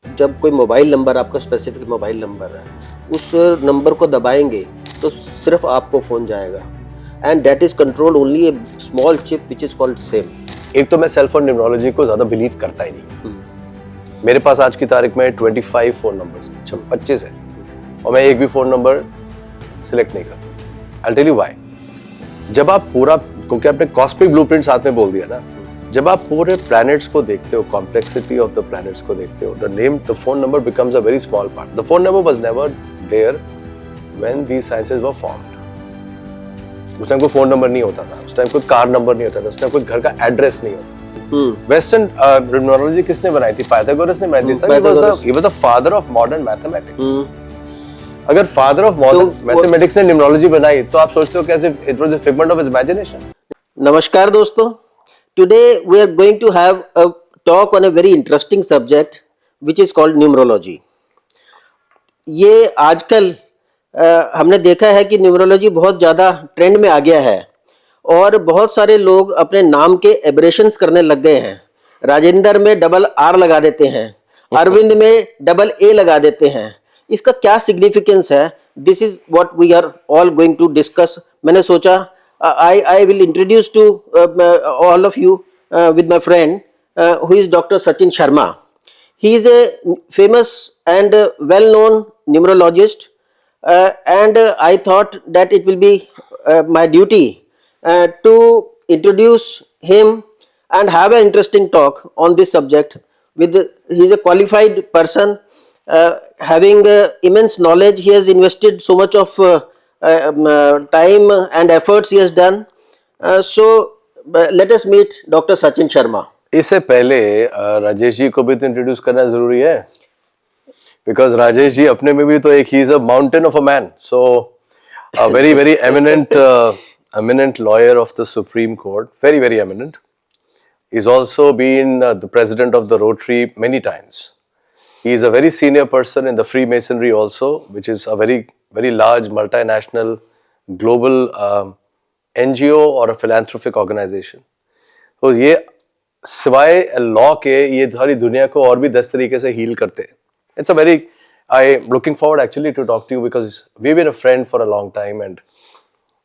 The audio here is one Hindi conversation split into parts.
जब कोई मोबाइल नंबर आपका स्पेसिफिक मोबाइल नंबर है, उस नंबर को दबाएंगे तो सिर्फ आपको फ़ोन जाएगा and that is control only A small chip which is called SIM. एक तो मैं सेल फोन न्यूमरोलॉजी को ज्यादा बिलीव करता ही नहीं। मेरे पास आज की तारीख में 25 फोन नंबर्स हैं, 25 है, और मैं एक भी फोन नंबर सिलेक्ट नहीं करता। I'll tell you why। जब आप पूरा, क्योंकि आपने कॉस्मिक ब्लूप्रिंट साथ में बोल दिया ना, जब आप पूरे प्लैनेट्स को देखते हो, कॉम्प्लेक्सिटी ऑफ द प्लैनेट्स को देखते हो, the phone number becomes a very small part. The phone number was never there when these sciences were formed. उस टाइम कोई फोन नंबर नहीं होता था, उस टाइम कोई कार नंबर नहीं होता था, उस टाइम कोई घर का एड्रेस नहीं होता। वेस्टर्न न्यूमरोलॉजी किसने बनाई थी? पाइथागोरस ने बनाई थी। Sir, he was the father of modern mathematics। अगर फादर ऑफ मॉडर्न मैथमेटिक्स ने न्यूमरोलॉजी बनाई तो आप सोचते हो कैसे it was a figment of his imagination? नमस्कार दोस्तों, today we are going to have a talk on a very interesting subject which is called numerology। ये आजकल हमने देखा है कि न्यूमरोलॉजी बहुत ज़्यादा ट्रेंड में आ गया है और बहुत सारे लोग अपने नाम के एब्रेशंस करने लग गए हैं। राजेंद्र में डबल आर लगा देते हैं, अरविंद में डबल ए लगा देते हैं। इसका क्या सिग्निफिकेंस है? This is what we are all going to discuss. मैंने सोचा I will introduce to all of you with my friend who is Dr. Sachin Sharma. He is a famous and well-known numerologist, and I thought that it will be my duty to introduce him and have an interesting talk on this subject. He is a qualified person, having immense knowledge. He has invested so much of time and efforts he has done. So let us meet Dr. Sachin Sharma. इससे पहले राजेश जी को भी तो इंट्रोड्यूस करना जरूरी है, बिकॉज राजेश जी अपने में भी तो एक he is a mountain of a man. So a very very eminent lawyer of the Supreme Court, very eminent. He's also been the president of the Rotary many times. He is a very senior person in the Freemasonry also, which is a very large multinational global NGO or a philanthropic organization. तो ये सिवाय लॉ के ये सारी दुनिया को और भी 10 तरीके से हील करते हैं। It's a very, I'm looking forward actually to talk to you because we've been a friend for a long time and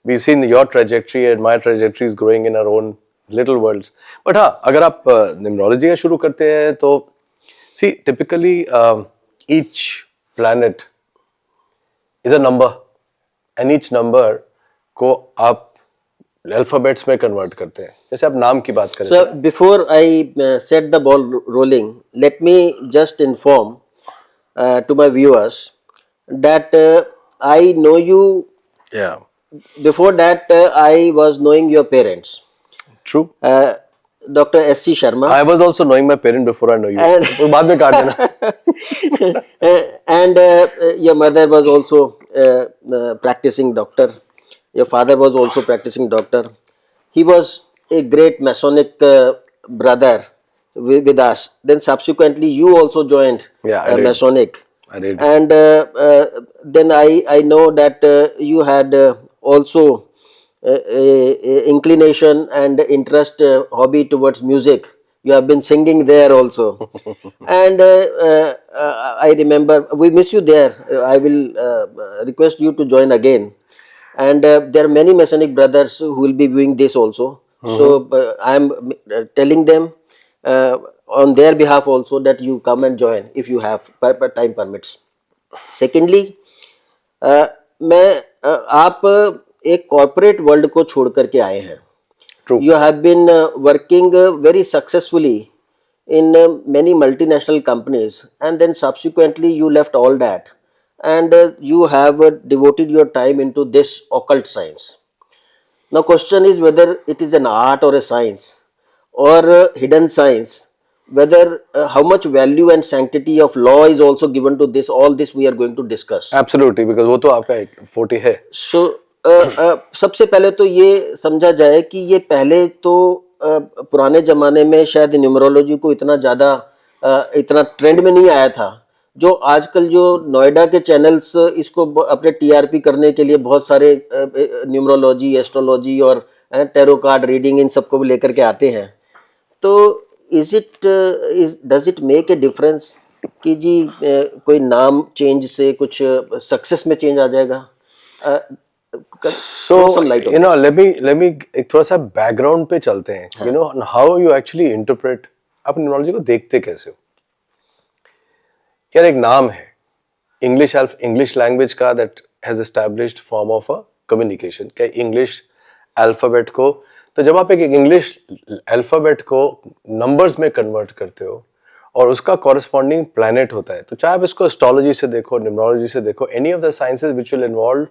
we've seen your trajectory and my trajectory is growing in our own little worlds. But हाँ, अगर आप न्यूमरोलॉजी का शुरू करते हैं तो see, typically each planet is a number and each number को आप अल्फाबेट्स में कन्वर्ट करते हैं। जैसे आप नाम की बात करें। So before I set the ball rolling, let me just inform to my viewers that I know you. Yeah. Before that, I was knowing your parents. True. Dr. S.C. Sharma. I was also knowing my parent before I know you. तो बाद में काट देना। And your mother was also practicing doctor. Your father was also practicing doctor. He was a great Masonic brother with us. Then subsequently you also joined Masonic. I did. And then I know that you had also a inclination and interest, hobby towards music. You have been singing there also. And I remember, we miss you there. I will request you to join again. And there are many Masonic brothers who will be viewing this also. So I am telling them on their behalf also that you come and join if you have time permits. Secondly, आप एक कॉर्पोरेट वर्ल्ड को छोड़ करके आए हैं। True. You have been working very successfully in many multinational companies, and then subsequently you left all that, and you have devoted your time into this occult science. Now, question is whether it is an art or a science or hidden science. Whether how much value and sanctity of law is also given to this. All this we are going to discuss. Absolutely, because वो तो आपका 40 है। So सबसे पहले तो ये समझा जाए कि ये पहले तो पुराने ज़माने में शायद न्यूमरोलॉजी को इतना ज़्यादा इतना ट्रेंड में नहीं आया था। जो आजकल जो नोएडा के चैनल्स इसको अपने टीआरपी करने के लिए बहुत सारे न्यूमरोलॉजी, एस्ट्रोलॉजी और टैरो कार्ड रीडिंग इन सबको लेकर के आते हैं। तो does it make a difference? कि जी कोई नाम चेंज से कुछ सक्सेस में चेंज आ जाएगा? So, throw some light on this. let me एक थोड़ा सा बैकग्राउंड पे चलते हैं. You know how you actually interpret. आप न्यूमरोलॉजी को देखते कैसे हो? यार एक नाम है इंग्लिश लैंग्वेज का that has established form of a communication. क्या इंग्लिश अल्फाबेट को, तो जब आप एक इंग्लिश अल्फाबेट को नंबर्स में कन्वर्ट करते हो और उसका कॉरेस्पॉन्डिंग प्लैनेट होता है, तो चाहे आप इसको एस्ट्रोलॉजी से देखो, न्यूमरोलॉजी से देखो, any of the sciences which will involve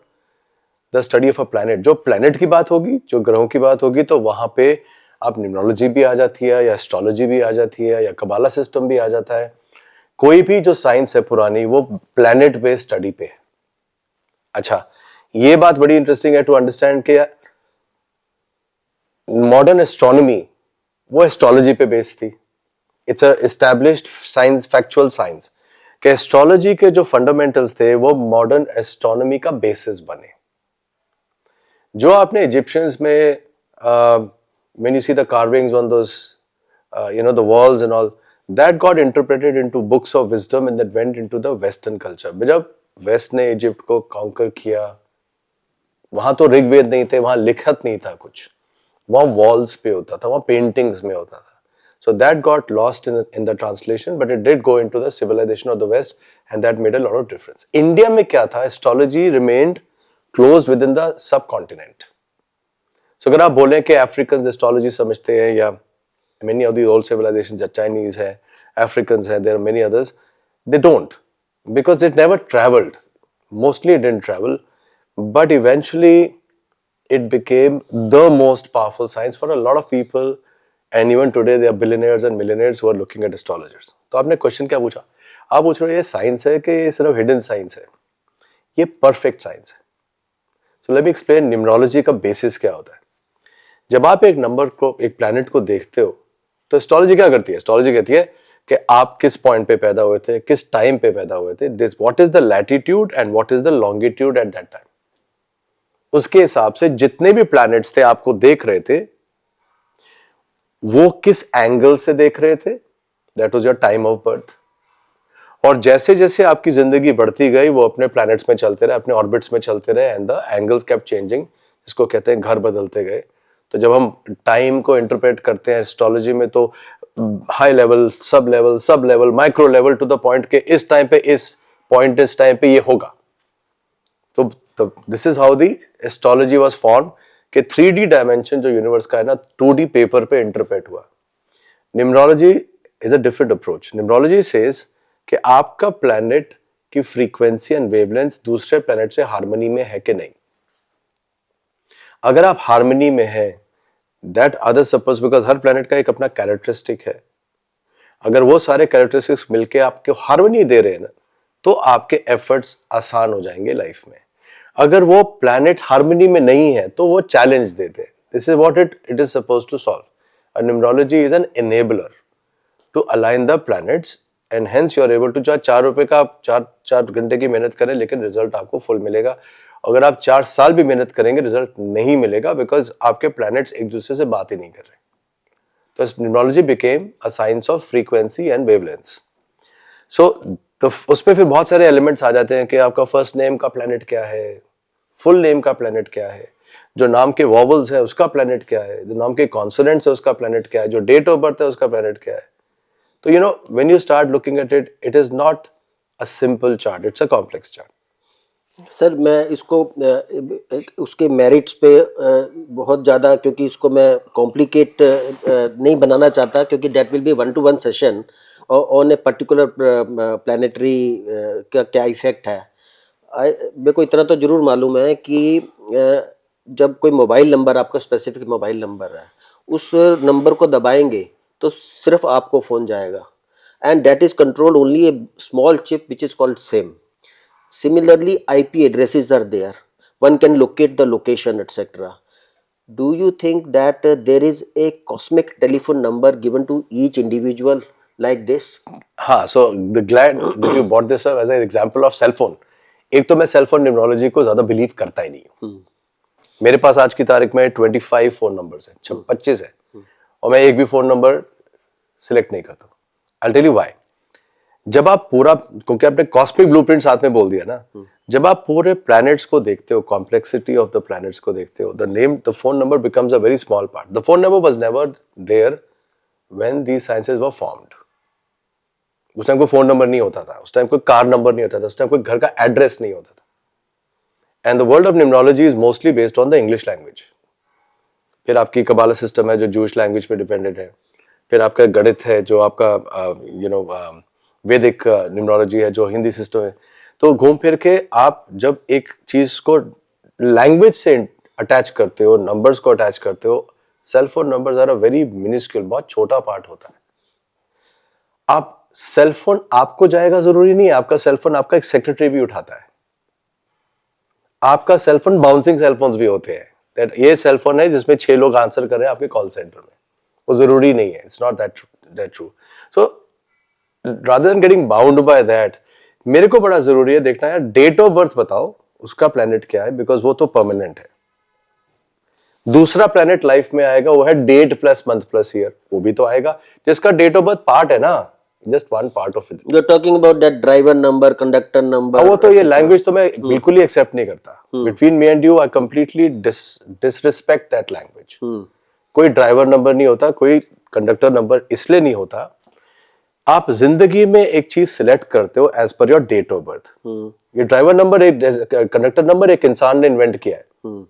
the study of a planet. जो प्लैनेट की बात होगी, जो ग्रहों की बात होगी, तो वहां पे आप न्यूमरोलॉजी भी आ जाती है, या एस्ट्रोलॉजी भी आ जाती है, या कबाला सिस्टम भी आ जाता है. कोई भी जो साइंस है पुरानी, वो प्लैनेट बेस्ड स्टडी पे है. अच्छा, ये बात बड़ी इंटरेस्टिंग है टू अंडरस्टैंड कि मॉडर्न एस्ट्रोनॉमी वो एस्ट्रोलॉजी पे बेस्ड थी. It's a established science, factual science, कि एस्ट्रोलॉजी के जो फंडामेंटल्स थे वो मॉडर्न एस्ट्रोनॉमी का बेसिस बने. जो आपने इजिप्शियंस में when you see the carvings on those the walls and all, that got interpreted into books of wisdom and that went into the western culture. जब वेस्ट ने इजिप्ट को कॉन्कर किया, वहां तो ऋग्वेद नहीं थे, वहां लिखत नहीं था कुछ, वहां वॉल्स पे होता था, वहां पेंटिंग्स में होता था. So that got lost in the translation, but it did go into the civilization of the West, and that made a lot of difference. India में क्या था? Astrology remained closed within the subcontinent. So अगर आप बोलें कि Africans astrology समझते हैं, या many of the old civilizations, Chinese है, Africans है, there are many others, they don't, because it never traveled. Mostly it didn't travel, but eventually it became the most powerful science for a lot of people, and even today there are billionaires and millionaires who are looking at astrologers. तो आपने क्वेश्चन क्या पूछा? आप पूछ रहे हो ये साइंस है कि ये सिर्फ हिडन साइंस है? ये परफेक्ट साइंस है. So let me explain numerology का बेसिस क्या होता है. जब आप एक नंबर को, एक प्लैनेट को देखते हो, तो एस्ट्रोलॉजी क्या करती है? एस्ट्रोलॉजी कहती है कि आप किस पॉइंट पे पैदा हुए थे, किस टाइम पे पैदा हुए थे, this what is the latitude and what is the longitude eight that time. उसके हिसाब से जितने भी प्लैनेट्स थे आपको देख रहे थे, वो किस एंगल से देख रहे थे, that was your time of birth. और जैसे जैसे आपकी जिंदगी बढ़ती गई, वो अपने प्लैनेट्स में चलते रहे, अपने ऑर्बिट्स में चलते रहे, and the angles kept changing, जिसको कहते हैं घर बदलते गए. तो जब हम टाइम को इंटरप्रेट करते हैं एस्ट्रोलॉजी में, तो high level, sub level, micro level, to the point के इस टाइम पे, इस पॉइंट, इस टाइम पे ये होगा. तो this is how the astrology was form, कि 3D डायमेंशन जो यूनिवर्स का है ना, 2D पेपर पे इंटरप्रेट हुआ. Numerology is a different approach. Numerology says कि आपका प्लैनेट की फ्रीक्वेंसी एंड वेवलेंथ दूसरे प्लैनेट से हार्मनी में है कि नहीं. अगर आप हार्मनी में है, that other suppose, because her planet का एक अपना कैरेक्टरिस्टिक है, अगर वो सारे कैरेक्टरिस्टिक्स मिलके आपको हार्मनी दे रहे हैं ना, तो आपके एफर्ट्स आसान हो जाएंगे लाइफ में. अगर वो प्लैनेट हार्मनी में नहीं है, तो वो चैलेंज देते हैं. This is what it is suppose to solve. Numerology is an enabler to align the planets, and hence you are able to, 4 रुपए का आप 4 घंटे की मेहनत करें, लेकिन रिजल्ट आपको फुल मिलेगा. अगर आप 4 साल भी मेहनत करेंगे, रिजल्ट नहीं मिलेगा, बिकॉज आपके प्लैनेट्स एक दूसरे से बात ही नहीं कर रहे. तो numerology became a science of frequency and wavelengths. So तो उसमें फिर बहुत सारे एलिमेंट्स आ जाते हैं कि आपका फर्स्ट नेम का प्लैनेट क्या है, फुल नेम का प्लैनेट क्या है, जो नाम के वॉवल्स है उसका प्लैनेट क्या है, जो नाम के कॉन्सोनेंट्स है उसका प्लैनेट क्या है, जो डेट ऑफ बर्थ है उसका प्लैनेट क्या है. तो when you start looking at it, it is not a simple chart, it's a complex chart. Sir मैं इसको उसके मेरिट्स पे बहुत ज़्यादा, क्योंकि इसको मैं कॉम्प्लिकेट नहीं बनाना चाहता, क्योंकि date will be 1-to-1 session on a particular planetary का क्या इफेक्ट है. मेरे को इतना तो ज़रूर मालूम है कि जब कोई मोबाइल नंबर, आपका स्पेसिफिक मोबाइल नंबर है, उस नंबर को दबाएंगे तो सिर्फ आपको फ़ोन जाएगा, and that is controlled only A small chip which is called same. Similarly, IP addresses are there. One can locate the location, etc. Do you think that there is a cosmic telephone number given to each individual like this? हाँ, so the glad that you brought this up as an example of cell phone. एक तो मैं सेल फोन न्यूमरोलॉजी को ज्यादा बिलीव करता ही नहीं हूँ. मेरे पास आज की तारीख में 25 फोन नंबर्स हैं, 25 है, और मैं एक भी फोन नंबर सिलेक्ट नहीं करता. I'll tell you why. जब आप पूरा, क्योंकि आपने कॉस्मिक ब्लूप्रिंट साथ में बोल दिया ना, जब आप पूरे प्लैनेट्स को देखते हो, कॉम्प्लेक्सिटी ऑफ द प्लैनेट्स को देखते हो, the phone number becomes a very small part. The phone number was never there when these sciences were formed. उस टाइम कोई फोन नंबर नहीं होता था, उस टाइम कोई कार नंबर नहीं होता था, उस टाइम कोई घर का एड्रेस नहीं होता था. And the world of numerology is mostly based on the English language. फिर आपकी कबाला सिस्टम है जो जूश लैंग्वेज पे डिपेंडेंट है. फिर आपका गणित है जो आपका वैदिक न्यूमरोलॉजी है जो हिंदी सिस्टम है. तो घूम फिर के आप जब एक चीज को लैंग्वेज से अटैच करते हो, नंबर्स को अटैच करते हो, cell phone numbers are a very minuscule, बहुत छोटा पार्ट होता है. आप सेल फोन आपको जाएगा जरूरी नहीं है, आपका सेल फोन आपका एक सेक्रेटरी भी उठाता है. आपका cell phone bouncing cell phones भी होते हैं. दैट ये सेल फोन है जिसमें 6 लोग आंसर कर रहे हैं आपके कॉल सेंटर में, वो जरूरी नहीं है. It's not that true. So rather than getting bound by that, मेरे को बड़ा जरूरी है देखना है डेट ऑफ बर्थ बताओ उसका प्लेनेट क्या है, बिकॉज वो तो परमानेंट है. दूसरा प्लेनेट लाइफ में आएगा वो है date plus month plus year, वो भी तो आएगा जिसका डेट ऑफ बर्थ पार्ट है ना, just one part of it. You are talking about that driver number, conductor number. वो तो ये लैंग्वेज तो मैं बिल्कुल ही एक्सेप्ट नहीं करता. Between me and you I completely disrespect that language. कोई ड्राइवर नंबर नहीं होता, कोई कंडक्टर नंबर इसलिए नहीं होता. आप जिंदगी में एक चीज सिलेक्ट करते हो as per your date of birth. ये ड्राइवर नंबर, एक कंडक्टर नंबर एक इंसान ने इन्वेंट किया है.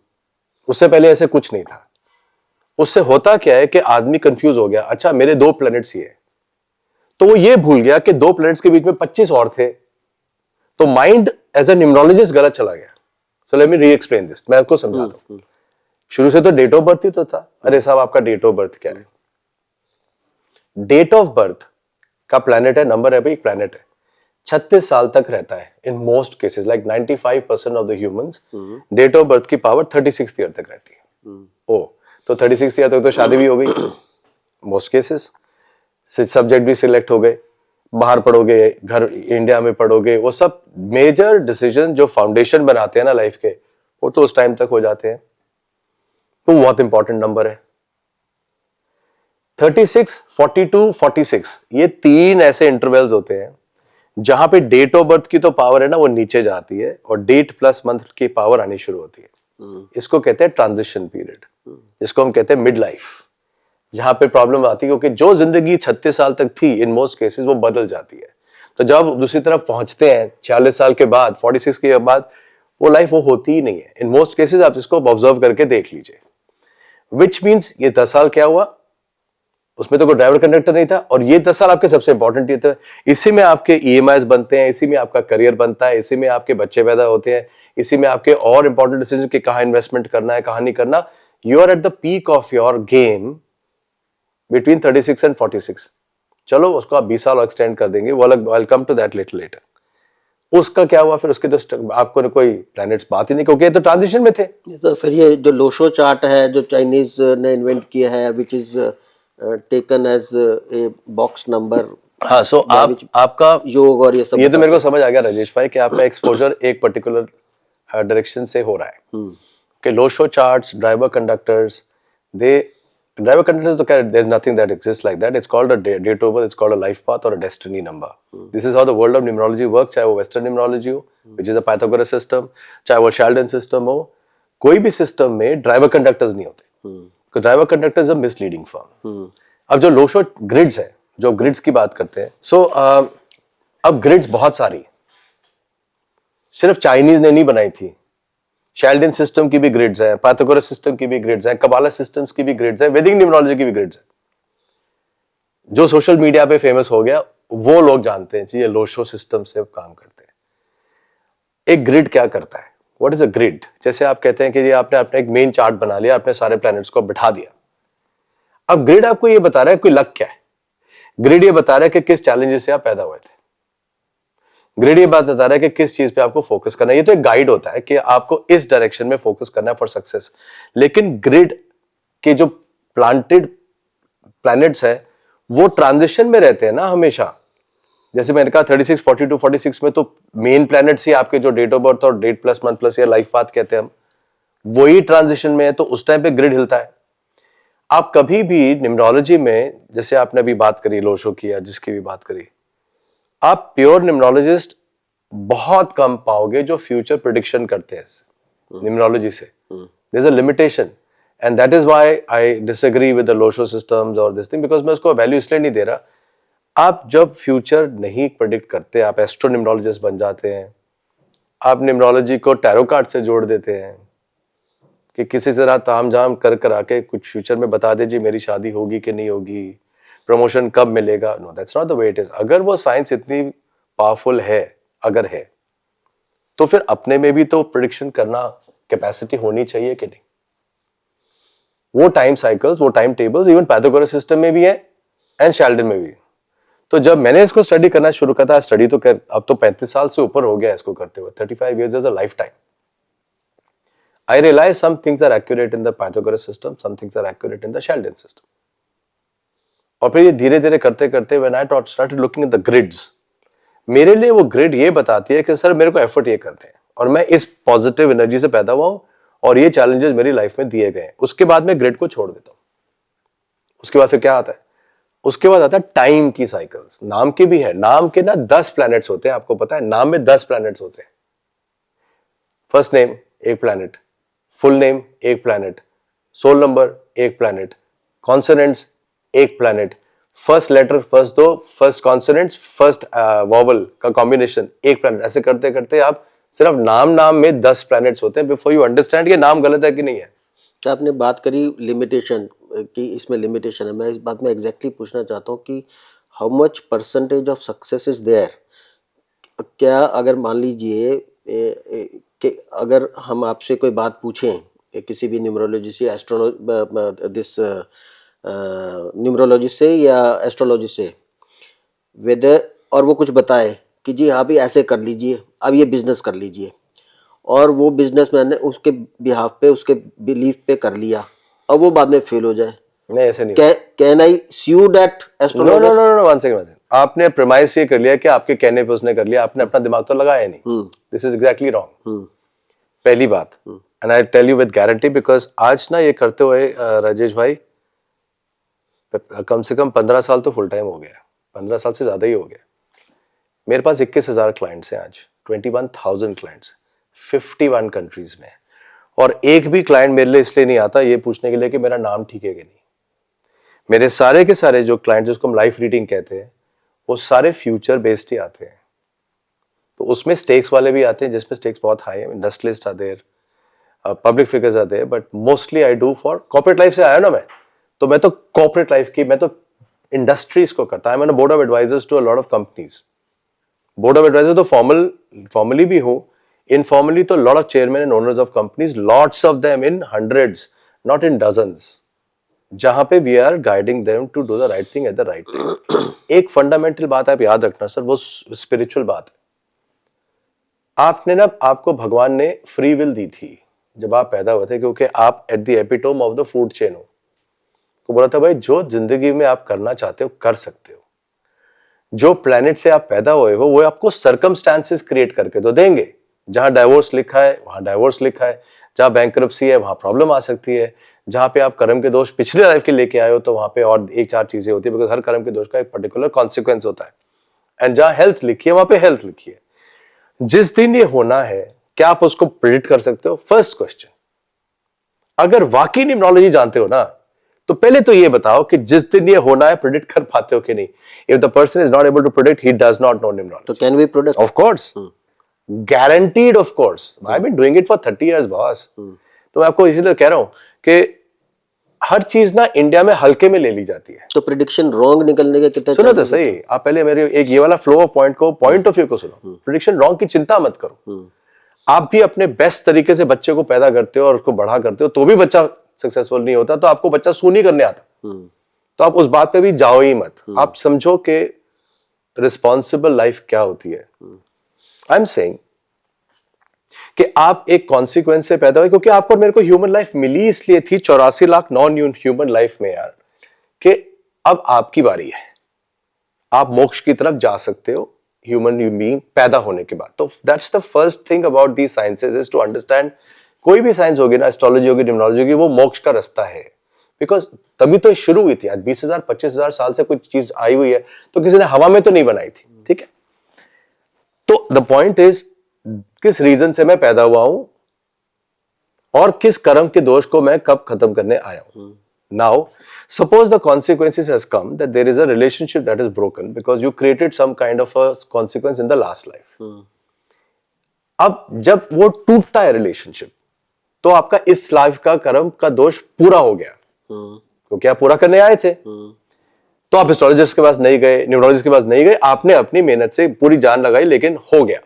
उससे पहले ऐसे कुछ नहीं था. उससे होता क्या है कि आदमी कंफ्यूज हो गया, अच्छा मेरे 2 प्लैनेट्स ही है, तो वो ये भूल गया कि 2 प्लैनेट्स के बीच में 25 और थे. तो माइंड एज ए न्यूमरोलॉजिस्ट गलत चला गया. सो लेट मी री एक्सप्लेन दिस, मैं आपको समझाता हूं. शुरू से तो डेट ऑफ बर्थ ही तो था. अरे साहब आपका डेट ऑफ बर्थ क्या है? डेट ऑफ बर्थ का प्लैनेट है, नंबर है भाई, एक प्लैनेट है, 36 साल तक रहता है. In most cases like 95% of the humans date of birth की पावर 36 ईयर तक रहती है. ओ तो 36 ईयर तक तो शादी भी हो गई मोस्ट केसेस, सब्जेक्ट भी सिलेक्ट हो गए, बाहर पढ़ोगे, घर इंडिया में पढ़ोगे, वो सब मेजर डिसीजन जो फाउंडेशन बनाते हैं ना लाइफ के, वो तो उस टाइम तक हो जाते हैं. तो बहुत इंपॉर्टेंट नंबर है. 36, 42, 46 ये 3 ऐसे इंटरवल्स होते हैं जहां पे डेट ऑफ बर्थ की तो पावर है ना वो नीचे जाती है और डेट प्लस मंथ की पावर आनी शुरू होती है. इसको कहते हैं ट्रांजिशन पीरियड, इसको हम कहते हैं मिड लाइफ, जहां पे प्रॉब्लम आती है क्योंकि जो जिंदगी 36 साल तक थी इन मोस्ट केसेस वो बदल जाती है. तो जब दूसरी तरफ पहुंचते हैं 46 साल के बाद, 46 के बाद, वो लाइफ वो होती ही नहीं है इन मोस्ट केसेस. आप इसको ऑब्जर्व करके देख लीजिए. विच मीन्स ये 10 साल क्या हुआ, उसमें तो कोई ड्राइवर कंडक्टर नहीं था, और ये 10 साल आपके सबसे इंपॉर्टेंट ये थे. इसी में आपके ईएमआईज बनते हैं, इसी में आपका करियर बनता है, इसी में आपके बच्चे पैदा होते हैं, इसी में आपके और इंपॉर्टेंट डिसीजन कि कहां इन्वेस्टमेंट करना है कहां नहीं करना. You are at the peak of your game between 36 and 46. चलो उसको आप 20 साल एक्सटेंड कर देंगे, वो अलग, I come to that little letter. उसका क्या हुआ फिर, उसके तो आपको कोई प्लैनेट्स बात ही नहीं, क्योंकि तो ट्रांजिशन में थे. तो फिर ये जो लोशो चार्ट है जो चाइनीज ने इन्वेंट किया है, which is taken as a box number. हाँ, सो आपका योग और ये सब, ये तो मेरे को समझ आ गया राजेश भाई कि आपका एक्सपोजर एक पर्टिकुलर डायरेक्शन से हो रहा है. कि Lo Shu charts, driver conductors, driver conductors तो क्या, there is nothing that exist like that. It's called a date of birth, it's called a life path or a destiny number. This is how the world of numerology work. चाहे वो वेस्टर्न न्यूमरोलॉजी हो which is a Pythagoras system, चाहे वो शेल्डन सिस्टम हो, कोई भी सिस्टम में ड्राइवर कंडक्टर्स नहीं होते. ड्राइवर कंडक्टर्स अ मिसलीडिंग फॉर्म. अब जो लोशो ग्रिड्स है, जो ग्रिड्स की बात करते हैं, सो अब ग्रिड्स बहुत सारी, सिर्फ चाइनीज ने नहीं बनाई थी. शेल्डन सिस्टम की भी ग्रिड्स है, पाइथागोरस सिस्टम की भी ग्रिड्स है, कबाला सिस्टम्स की भी ग्रिड्स है, वैदिक न्यूमरोलॉजी की भी ग्रिड्स है. जो सोशल मीडिया पे फेमस हो गया वो लोग जानते हैं ये लोशो सिस्टम से काम करते हैं. एक ग्रिड क्या करता है, व्हाट इज अ ग्रिड? जैसे आप कहते हैं कि ये आपने अपना एक मेन चार्ट बना लिया, आपने सारे प्लैनेट्स को बिठा दिया. अब ग्रिड आपको ये बता रहा है कोई लक क्या है. ग्रिड ये बता रहा है कि किस चैलेंजेस से आप पैदा हुए थे. ग्रिड ये बात बता रहा है कि किस चीज पे आपको फोकस करना है. ये तो एक गाइड होता है कि आपको इस डायरेक्शन में फोकस करना है फॉर सक्सेस. लेकिन ग्रिड के जो प्लांटेड प्लैनेट्स है वो ट्रांजिशन में रहते हैं ना हमेशा. जैसे मैंने कहा 36, 42, 46 में तो मेन प्लैनेट्स ही आपके जो डेट ऑफ बर्थ और date plus month plus year life path कहते हैं हम, वही ट्रांजिशन में है, तो उस टाइम पे ग्रिड हिलता है. आप कभी भी न्यूमरोलॉजी में, जैसे आपने अभी बात करी लोशो की या जिसकी भी बात करी, आप प्योर न्यूमरोलॉजिस्ट बहुत कम पाओगे जो फ्यूचर प्रिडिक्शन करते हैं न्यूमरोलॉजी से. There is a limitation and that is why I disagree with the Lo Shu systems और दिस थिंग, बिकॉज मैं उसको वैल्यू इसलिए नहीं दे रहा. आप जब फ्यूचर नहीं प्रिडिक्ट करते, आप एस्ट्रो न्यूमरोलॉजिस्ट बन जाते हैं, आप न्यूमरोलॉजी को टैरो कार्ड से जोड़ देते हैं कि किसी तरह ताम झाम कर कर आके कुछ फ्यूचर में बता दीजिए मेरी शादी होगी कि नहीं होगी, प्रमोशन कब मिलेगा. No, that's not the way it is. अगर वो साइंस इतनी पावरफुल है, अगर है, तो फिर अपने में भी तो प्रिडिक्शन करना कैपेसिटी होनी चाहिए कि नहीं. वो टाइम साइकिल्स, वो time tables even Pythagoras system में भी है एंड शेल्डन में भी. तो जब मैंने इसको स्टडी करना शुरू किया, स्टडी तो कर, अब तो 35 साल से ऊपर हो गया इसको करते हुए. 35 years is a life time. I realize some things are accurate in the Pythagoras system, some things are accurate in the Sheldon system. और फिर ये धीरे धीरे करते करते when I started looking at the grids, मेरे लिए वो ग्रिड ये बताती है कि सर मेरे को एफर्ट ये करने हैं और मैं इस पॉजिटिव एनर्जी से पैदा हुआ हूं और ये चैलेंजेस मेरी लाइफ में दिए गए हैं. उसके बाद मैं ग्रिड को छोड़ देता हूं. उसके बाद फिर क्या आता है? उसके बाद आता है टाइम की साइकिल्स. नाम के भी है, नाम के ना 10 प्लैनेट्स होते हैं, आपको पता है नाम में 10 प्लैनेट्स होते हैं. फर्स्ट नेम एक प्लैनेट, फुल नेम एक प्लैनेट, सोल नंबर एक प्लैनेट, कॉन्सोनेंट्स एक planet, first letter, first consonants, first vowel का कॉम्बिनेशन एक प्लैनेट. ऐसे करते करते आप सिर्फ नाम में 10 प्लैनेट्स होते हैं बिफोर यू अंडरस्टैंड कि नाम गलत है कि नहीं है. तो आपने बात करी लिमिटेशन कि इसमें लिमिटेशन है. मैं इस बात में एग्जैक्टली पूछना चाहता हूँ कि how much percentage of success is there. क्या अगर मान लीजिए कि अगर हम आपसे कोई बात पूछें किसी भी न्यूमरोलॉजी से, न्यूमरोलॉजी से या एस्ट्रोलॉजी से, वेदर, और वो कुछ बताए कि जी हाँ भी ऐसे कर लीजिए, अब ये बिजनेस कर लीजिए, और वो बिजनेस मैंने उसके बिहाफ पे, उसके बिलीफ पे कर लिया, और वो बाद में फेल हो जाए. नहीं, ऐसे नहीं. Can I sue that astrologer? No, one second. आपने प्रेमाइस ये कर लिया कि आपके कहने पे उसने कर लिया, आपने अपना दिमाग तो लगाया नहीं. This is exactly wrong. पहली बात, and I tell you with guarantee, because आज ना ये करते हुए राजेश भाई कम से कम 15 साल तो फुल टाइम हो गया. 15 साल से ज्यादा ही हो गया. मेरे पास 21,000 क्लाइंट्स हैं आज, 21,000 क्लाइंट्स 51 कंट्रीज में. और एक भी क्लाइंट मेरे लिए इसलिए नहीं आता ये पूछने के लिए कि मेरा नाम ठीक है कि नहीं. मेरे सारे के सारे जो क्लाइंट, जिसको हम लाइफ रीडिंग कहते हैं, वो सारे फ्यूचर बेस्ड ही आते हैं. तो उसमें स्टेक्स वाले भी आते हैं जिसमें स्टेक्स बहुत हाई है. इंडस्ट्रियलिस्ट आते हैं, पब्लिक फिगर्स आते हैं, but mostly I do for corporate life से आया ना मैं, तो मैं तो कॉर्पोरेट लाइफ की, मैं तो इंडस्ट्रीज को करता है. मैंने board of advisors to a lot of companies. Board of advisor तो फॉर्मली भी हूं, इनफॉर्मली तो lot of chairman and owners of companies, lots of them in hundreds, not in dozens, जहां पे we are guiding them to do the right thing at the right time. एक फंडामेंटल बात आप याद रखना सर, वो स्पिरिचुअल बात है. आपने ना, आपको भगवान ने फ्री विल दी थी जब आप पैदा हुए थे, क्योंकि आप at the epitome of the food chain हो. को बोला था भाई जो जिंदगी में आप करना चाहते हो कर सकते हो. जो प्लेनेट से आप पैदा हुए हो वो आपको सर्कमस्टांसेस क्रिएट करके तो देंगे. जहां डाइवोर्स लिखा है वहां डाइवोर्स लिखा है, जहां बैंकरप्सी है वहां प्रॉब्लम आ सकती है, जहां पे आप कर्म के दोष पिछले लाइफ के लेके आए हो तो वहां पे और एक चार चीजें होती है, बिकॉज हर कर्म के दोष का एक पर्टिकुलर कॉन्सिक्वेंस होता है. एंड जहां हेल्थ लिखी है वहां पे हेल्थ लिखी है. जिस दिन ये होना है, क्या आप उसको प्रेडिक्ट कर सकते हो? First question. अगर वाकई न्यूमरोलॉजी जानते हो ना, तो पहले तो ये बताओ कि जिस दिन ये होना है प्रेडिक्ट कर पाते हो कि नहीं. If the person is not able to predict, he does not know numerology. तो can we predict? Of course, guaranteed. Of course, I have been doing it for 30 years boss. तो मैं आपको इसीलिए कह रहा हूं कि हर चीज ना इंडिया में हल्के में ले ली जाती है. तो प्रेडिक्शन रॉन्ग निकलने के कितने? सुनो तो सही, आप पहले मेरे एक ये वाला फ्लो ऑफ पॉइंट को, पॉइंट ऑफ व्यू को सुनो. प्रेडिक्शन रॉन्ग की चिंता मत करो. आप भी अपने बेस्ट तरीके से बच्चे को पैदा करते हो और उसको बड़ा करते हो, तो भी बच्चा सक्सेसफुल नहीं होता. तो आपको बच्चा सू नहीं करने आता, तो आप उस बात पे भी जाओ ही मत. आप समझो कि रिस्पॉन्सिबल लाइफ क्या होती है. आई एम सेइंग कि आप एक कॉन्सिक्वेंस से पैदा हुए, क्योंकि आपको मेरे को ह्यूमन लाइफ मिली इसलिए थी 84 लाख नॉन ह्यूमन लाइफ में यार, कि अब आपकी बारी है, आप मोक्ष की तरफ जा सकते हो ह्यूमन बीइंग पैदा होने के बाद. तो that's the first thing about the sciences is to understand. कोई भी साइंस होगी ना, एस्ट्रोलॉजी होगी, न्यूमरोलॉजी होगी, वो मोक्ष का रास्ता है. बिकॉज तभी तो शुरू हुई थी. आज 20,000 25,000 साल से कोई चीज आई हुई है, तो किसी ने हवा में तो नहीं बनाई थी. ठीक है, तो द पॉइंट इज, किस रीजन से मैं पैदा हुआ हूं और किस कर्म के दोष को मैं कब खत्म करने आया हूं. Now suppose the consequences has come that there is a relationship that is broken because you created some kind of a consequence in the last life. अब जब वो टूटता है रिलेशनशिप, तो आपका इस लाइफ का कर्म का दोष पूरा हो गया, क्योंकि आप पूरा करने आए थे. तो आप एस्ट्रोलॉजिस्ट के पास नहीं गए, न्यूमरोलॉजिस्ट के पास नहीं गए, आपने अपनी मेहनत से पूरी जान लगाई, लेकिन हो गया.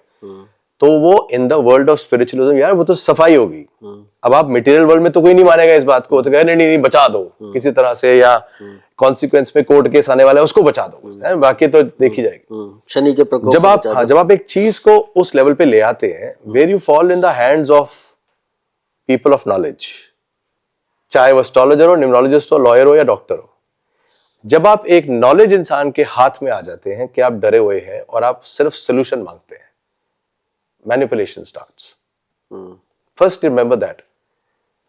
तो वो इन द वर्ल्ड ऑफ स्पिरिचुअलिज्म यार वो तो सफाई होगी. अब आप मटेरियल वर्ल्ड में तो कोई नहीं मानेगा इस बात को, तो कहे नहीं नहीं बचा दो किसी तरह से, या कॉन्सिक्वेंस में कोर्ट केस आने वाला है उसको बचा दो, बाकी तो देखी जाएगी. शनि के प्रकोप जब आप एक चीज को उस लेवल पे ले आते हैं where you fall in the hands of people of knowledge, चाहे वो एस्ट्रोलॉजर हो, न्यूमरोलॉजिस्ट हो, लॉयर हो या डॉक्टर हो, जब आप एक नॉलेज इंसान के हाथ में आ जाते हैं कि आप डरे हुए हैं और आप सिर्फ सोल्यूशन मांगते हैं, manipulation starts. First remember that.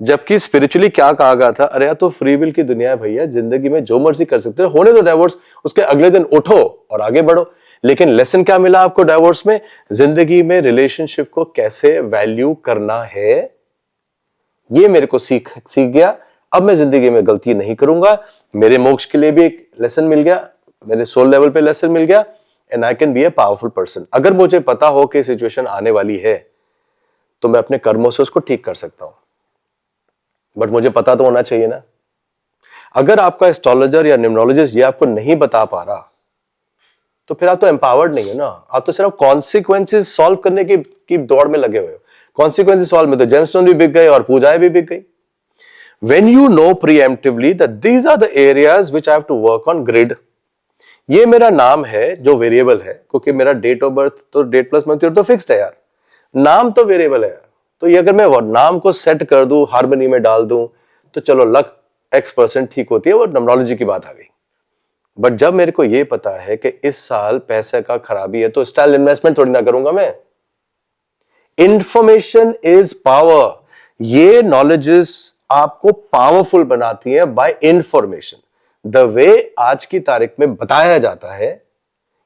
जबकि स्पिरिचुअली क्या कहा गया था, अरे यार तो फ्री विल की दुनिया है भैया, जिंदगी में जो मर्जी कर सकते हो, होने दो डाइवोर्स, उसके अगले दिन उठो और आगे बढ़ो. लेकिन लेसन क्या मिला आपको डाइवोर्स में? जिंदगी में रिलेशनशिप को कैसे वैल्यू करना है, ये मेरे को सीख गया. अब मैं जिंदगी में गलती नहीं करूंगा. मेरे मोक्ष के लिए भी एक लेसन मिल गया, मेरे सोल लेवल पे लेसन मिल गया, and I can be a powerful person. अगर मुझे पता हो कि सिचुएशन आने वाली है तो मैं अपने कर्मों से उसको ठीक कर सकता हूं, बट मुझे पता तो होना चाहिए ना. अगर आपका एस्ट्रोलॉजर या न्यूमरोलॉजिस्ट ये आपको नहीं बता पा रहा, तो फिर आप तो एम्पावर्ड नहीं है ना. आप तो सिर्फ कॉन्सिक्वेंसेस सॉल्व करने की दौड़ में लगे हुए हो. कॉन्सिक्वेंसेस सॉल्व में तो जेमस्टोन भी बिक गए और पूजाएं भी बिक गई. When you know preemptively that these are the areas which I have to work on grid, ये मेरा नाम है जो वेरिएबल है, क्योंकि मेरा डेट ऑफ बर्थ तो डेट प्लस मंथ ईयर तो फिक्स्ड है यार, नाम तो वेरिएबल है यार. तो ये अगर मैं नाम को सेट कर दूं, हार्मनी में डाल दूं, तो चलो लक X% ठीक होती है, वो न्यूमरोलॉजी की बात आ गई. बट जब मेरे को ये पता है कि इस साल पैसे का खराबी है, तो स्टाइल इन्वेस्टमेंट थोड़ी ना करूंगा मैं. Information is power. ये नॉलेजेस आपको पावरफुल बनाती है बाय इंफॉर्मेशन. द वे आज की तारीख में बताया जाता है,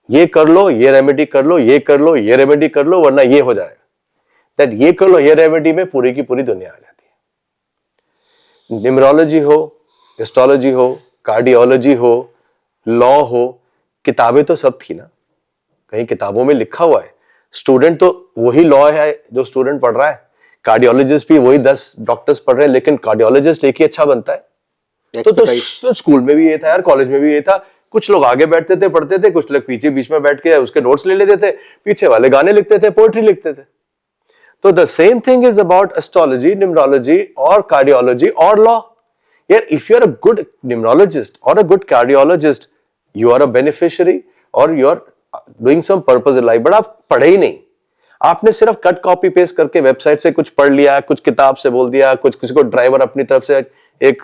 ये कर लो, ये रेमेडी कर लो, ये कर लो, ये रेमेडी कर लो, वरना ये हो जाएगा. दैट ये कर लो, ये रेमेडी में पूरी की पूरी दुनिया आ जाती है. न्यूमरोलॉजी हो, एस्ट्रोलॉजी हो, कार्डियोलॉजी हो, लॉ हो, किताबें तो सब थी ना, कहीं किताबों में लिखा हुआ है. स्टूडेंट तो वही लॉ है जो स्टूडेंट पढ़ रहा है, कार्डियोलॉजिस्ट भी वही 10 डॉक्टर्स पढ़ रहे हैं, लेकिन कार्डियोलॉजिस्ट एक ही अच्छा बनता है. तो स्कूल में भी ये था यार, कॉलेज में भी ये था. कुछ लोग आगे बैठते थे, पढ़ते थे, कुछ लोग पीछे बीच में बैठ के उसके नोट्स ले लेते थे, पीछे वाले गाने लिखते थे, पोएट्री लिखते थे. तो the same thing is about astrology, numerology और कार्डियोलॉजी और लॉ. यार if you are a good numerologist और a good cardiologist, you are a beneficiary और you are doing some purpose in life. But आप पढ़े ही नहीं, आपने सिर्फ कट कॉपी पेस्ट करके वेबसाइट से कुछ पढ़ लिया, कुछ किताब से बोल दिया, कुछ किसी को ड्राइवर अपनी तरफ से एक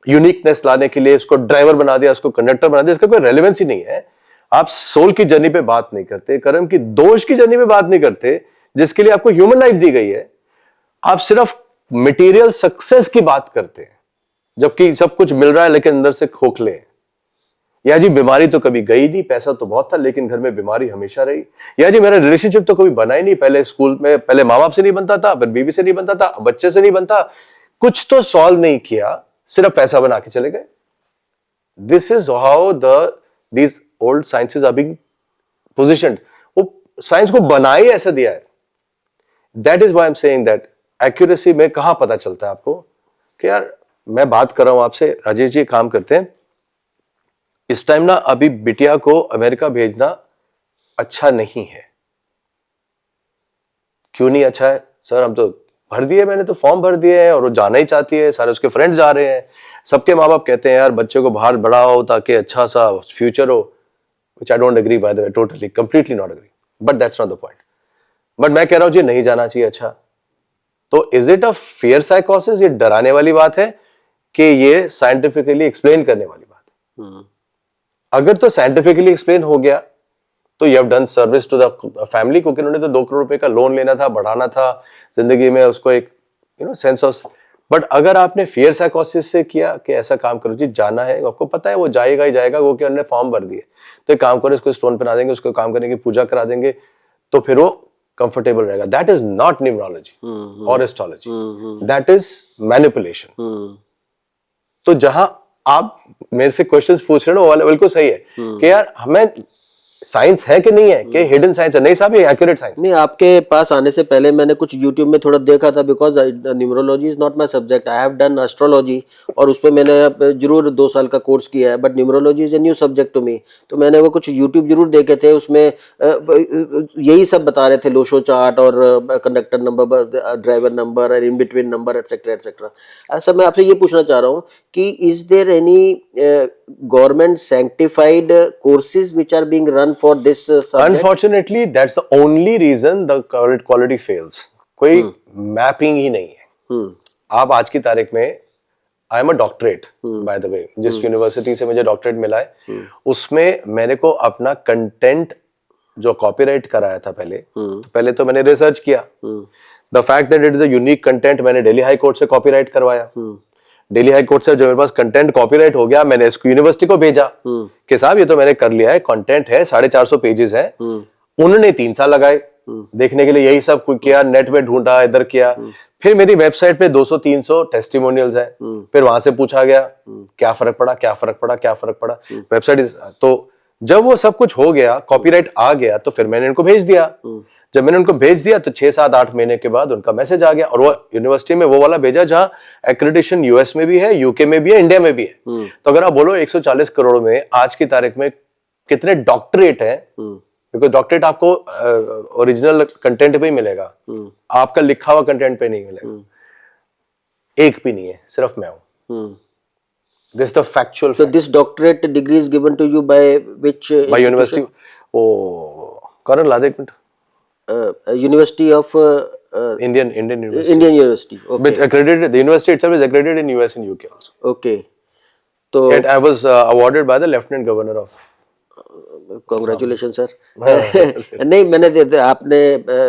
यूनिकनेस लाने के लिए उसको ड्राइवर बना दिया, उसको कंडक्टर बना दिया. इसका कोई रेलेवेंस ही नहीं है. आप सोल की जर्नी पे बात नहीं करते, कर्म की दोष की जर्नी पे बात नहीं करते, जिसके लिए आपको ह्यूमन लाइफ दी गई है. आप सिर्फ मटेरियल सक्सेस की बात करते हैं, जबकि सब कुछ मिल रहा है लेकिन अंदर से खोखले हैं. या जी बीमारी तो कभी गई नहीं, पैसा तो बहुत था लेकिन घर में बीमारी हमेशा रही. या जी मेरा रिलेशनशिप तो कभी बना ही नहीं, पहले स्कूल में पहले माँ बाप से नहीं बनता था, फिर बीवी से नहीं बनता था, बच्चे से नहीं बनता. कुछ तो सॉल्व नहीं किया, सिर्फ पैसा बना के चले गए. This is how these old sciences are being positioned. वो साइंस को बना ही ऐसा दिया है. That is why I am saying that accuracy में कहां पता चलता है आपको कि यार मैं बात कर रहा हूं आपसे, राजेश जी काम करते हैं इस टाइम ना, अभी बिटिया को अमेरिका भेजना अच्छा नहीं है. क्यों नहीं अच्छा है सर? हम तो भर दिए, मैंने तो फॉर्म भर दिए हैं और वो जाना ही चाहती है, सारे उसके फ्रेंड्स जा रहे हैं. सबके माँ बाप कहते हैं यार बच्चे को बाहर बढ़ाओ ताकि अच्छा सा फ्यूचर हो, which I don't agree by the way, totally, completely not agree. But that's not the point. But मैं कह रहा हूं जी नहीं जाना चाहिए. अच्छा तो इज इट अ फियर साइकोसिस? ये डराने वाली बात है कि ये साइंटिफिकली एक्सप्लेन करने वाली बात है? अगर तो साइंटिफिकली एक्सप्लेन हो गया तो you have done service to the family, क्योंकि उन्होंने तो 2 करोड़ रुपए का लोन लेना था, बढ़ाना था जिंदगी में उसको एक सेंस ऑफ. बट अगर आपने फियर साइकोसिस से किया कि ऐसा काम करो जी, जाना है, आपको पता है वो जाएगा ही जाएगा, वो कि उन्होंने फॉर्म भर दिए, तो एक काम करो, इसको स्टोन पहना देंगे, उसको काम करने की पूजा करा देंगे, तो फिर वो कंफर्टेबल रहेगा. दैट इज नॉट न्यूमरोलॉजी और एस्ट्रोलॉजी, दैट इज मैनिपुलेशन. तो जहां आप मेरे से क्वेश्चंस पूछ रहे हो वो वाला बिल्कुल सही है कि यार हमें साइंस है कि नहीं है, कि हिडन साइंस है. नहीं साहब, ये एक्यूरेट साइंस. नहीं, आपके पास आने से पहले मैंने कुछ YouTube में थोड़ा देखा था, because numerology is not my subject. I have done astrology और उस पर मैंने जरूर 2 साल का कोर्स किया है, but numerology is a new subject to me. तो मैंने वो कुछ YouTube जरूर देखे थे, उसमें यही सब बता रहे थे, लोशो चार्ट और कंडक्टर नंबर, ड्राइवर नंबर और in between number etcetera etcetera. ऐसा मैं आपसे ये पूछना चाह रहा हूँ कि is there any government sanctified courses which are being run for this subject? Unfortunately that's the only reason the quality fails. कोई मैपिंग ही नहीं है. आप आज की तारीख में, I am a doctorate by the way, जिस यूनिवर्सिटी से मुझे डॉक्टरेट मिला है उसमें मेरे को अपना कंटेंट जो कॉपीराइट कराया था पहले, तो पहले तो मैंने रिसर्च किया. The fact that it is a unique content, मैंने दिल्ली हाई कोर्ट से कॉपीराइट करवाया. दिल्ली हाई कोर्ट से जो मेरे पास कंटेंट कॉपीराइट हो गया, मैंने इसको यूनिवर्सिटी को भेजा कि साहब ये तो मैंने कर लिया है, कंटेंट है, 450 पेजेस है. उन्होंने 3 साल लगाए देखने के लिए, यही सब कुछ किया, नेट में ढूंढा, इधर किया. फिर मेरी वेबसाइट पे 200-300 टेस्टिमोनियल्स है. फिर वहां से पूछा गया क्या फर्क पड़ा, क्या फर्क पड़ा, क्या फर्क पड़ा. वेबसाइट तो जब वो सब कुछ हो गया, कॉपीराइट आ गया, तो फिर मैंने इनको भेज दिया. जब मैंने उनको भेज दिया तो 6-7-8 महीने के बाद उनका मैसेज आ गया, और वो यूनिवर्सिटी में वो वाला भेजा जहां एक्रेडिटेशन यूएस में भी है, यूके में भी है, इंडिया में भी है. तो अगर आप बोलो 140 करोड़ में आज की तारीख में कितने डॉक्टरेट है, बिकॉज डॉक्टरेट आपको ओरिजिनल कंटेंट पे ही मिलेगा, आपका लिखा हुआ कंटेंट पे नहीं मिलेगा. एक भी नहीं है, सिर्फ मैं हूं. This the factual. So this doctorate degree is given to you by which by university. ओ करण ला दे एक minute. University of Indian University. Indian University. Okay. But accredited, the university itself is accredited in US and UK also. Okay. तो Yet I was awarded by the Lieutenant Governor of. Congratulation sir. नहीं, मैंने आपने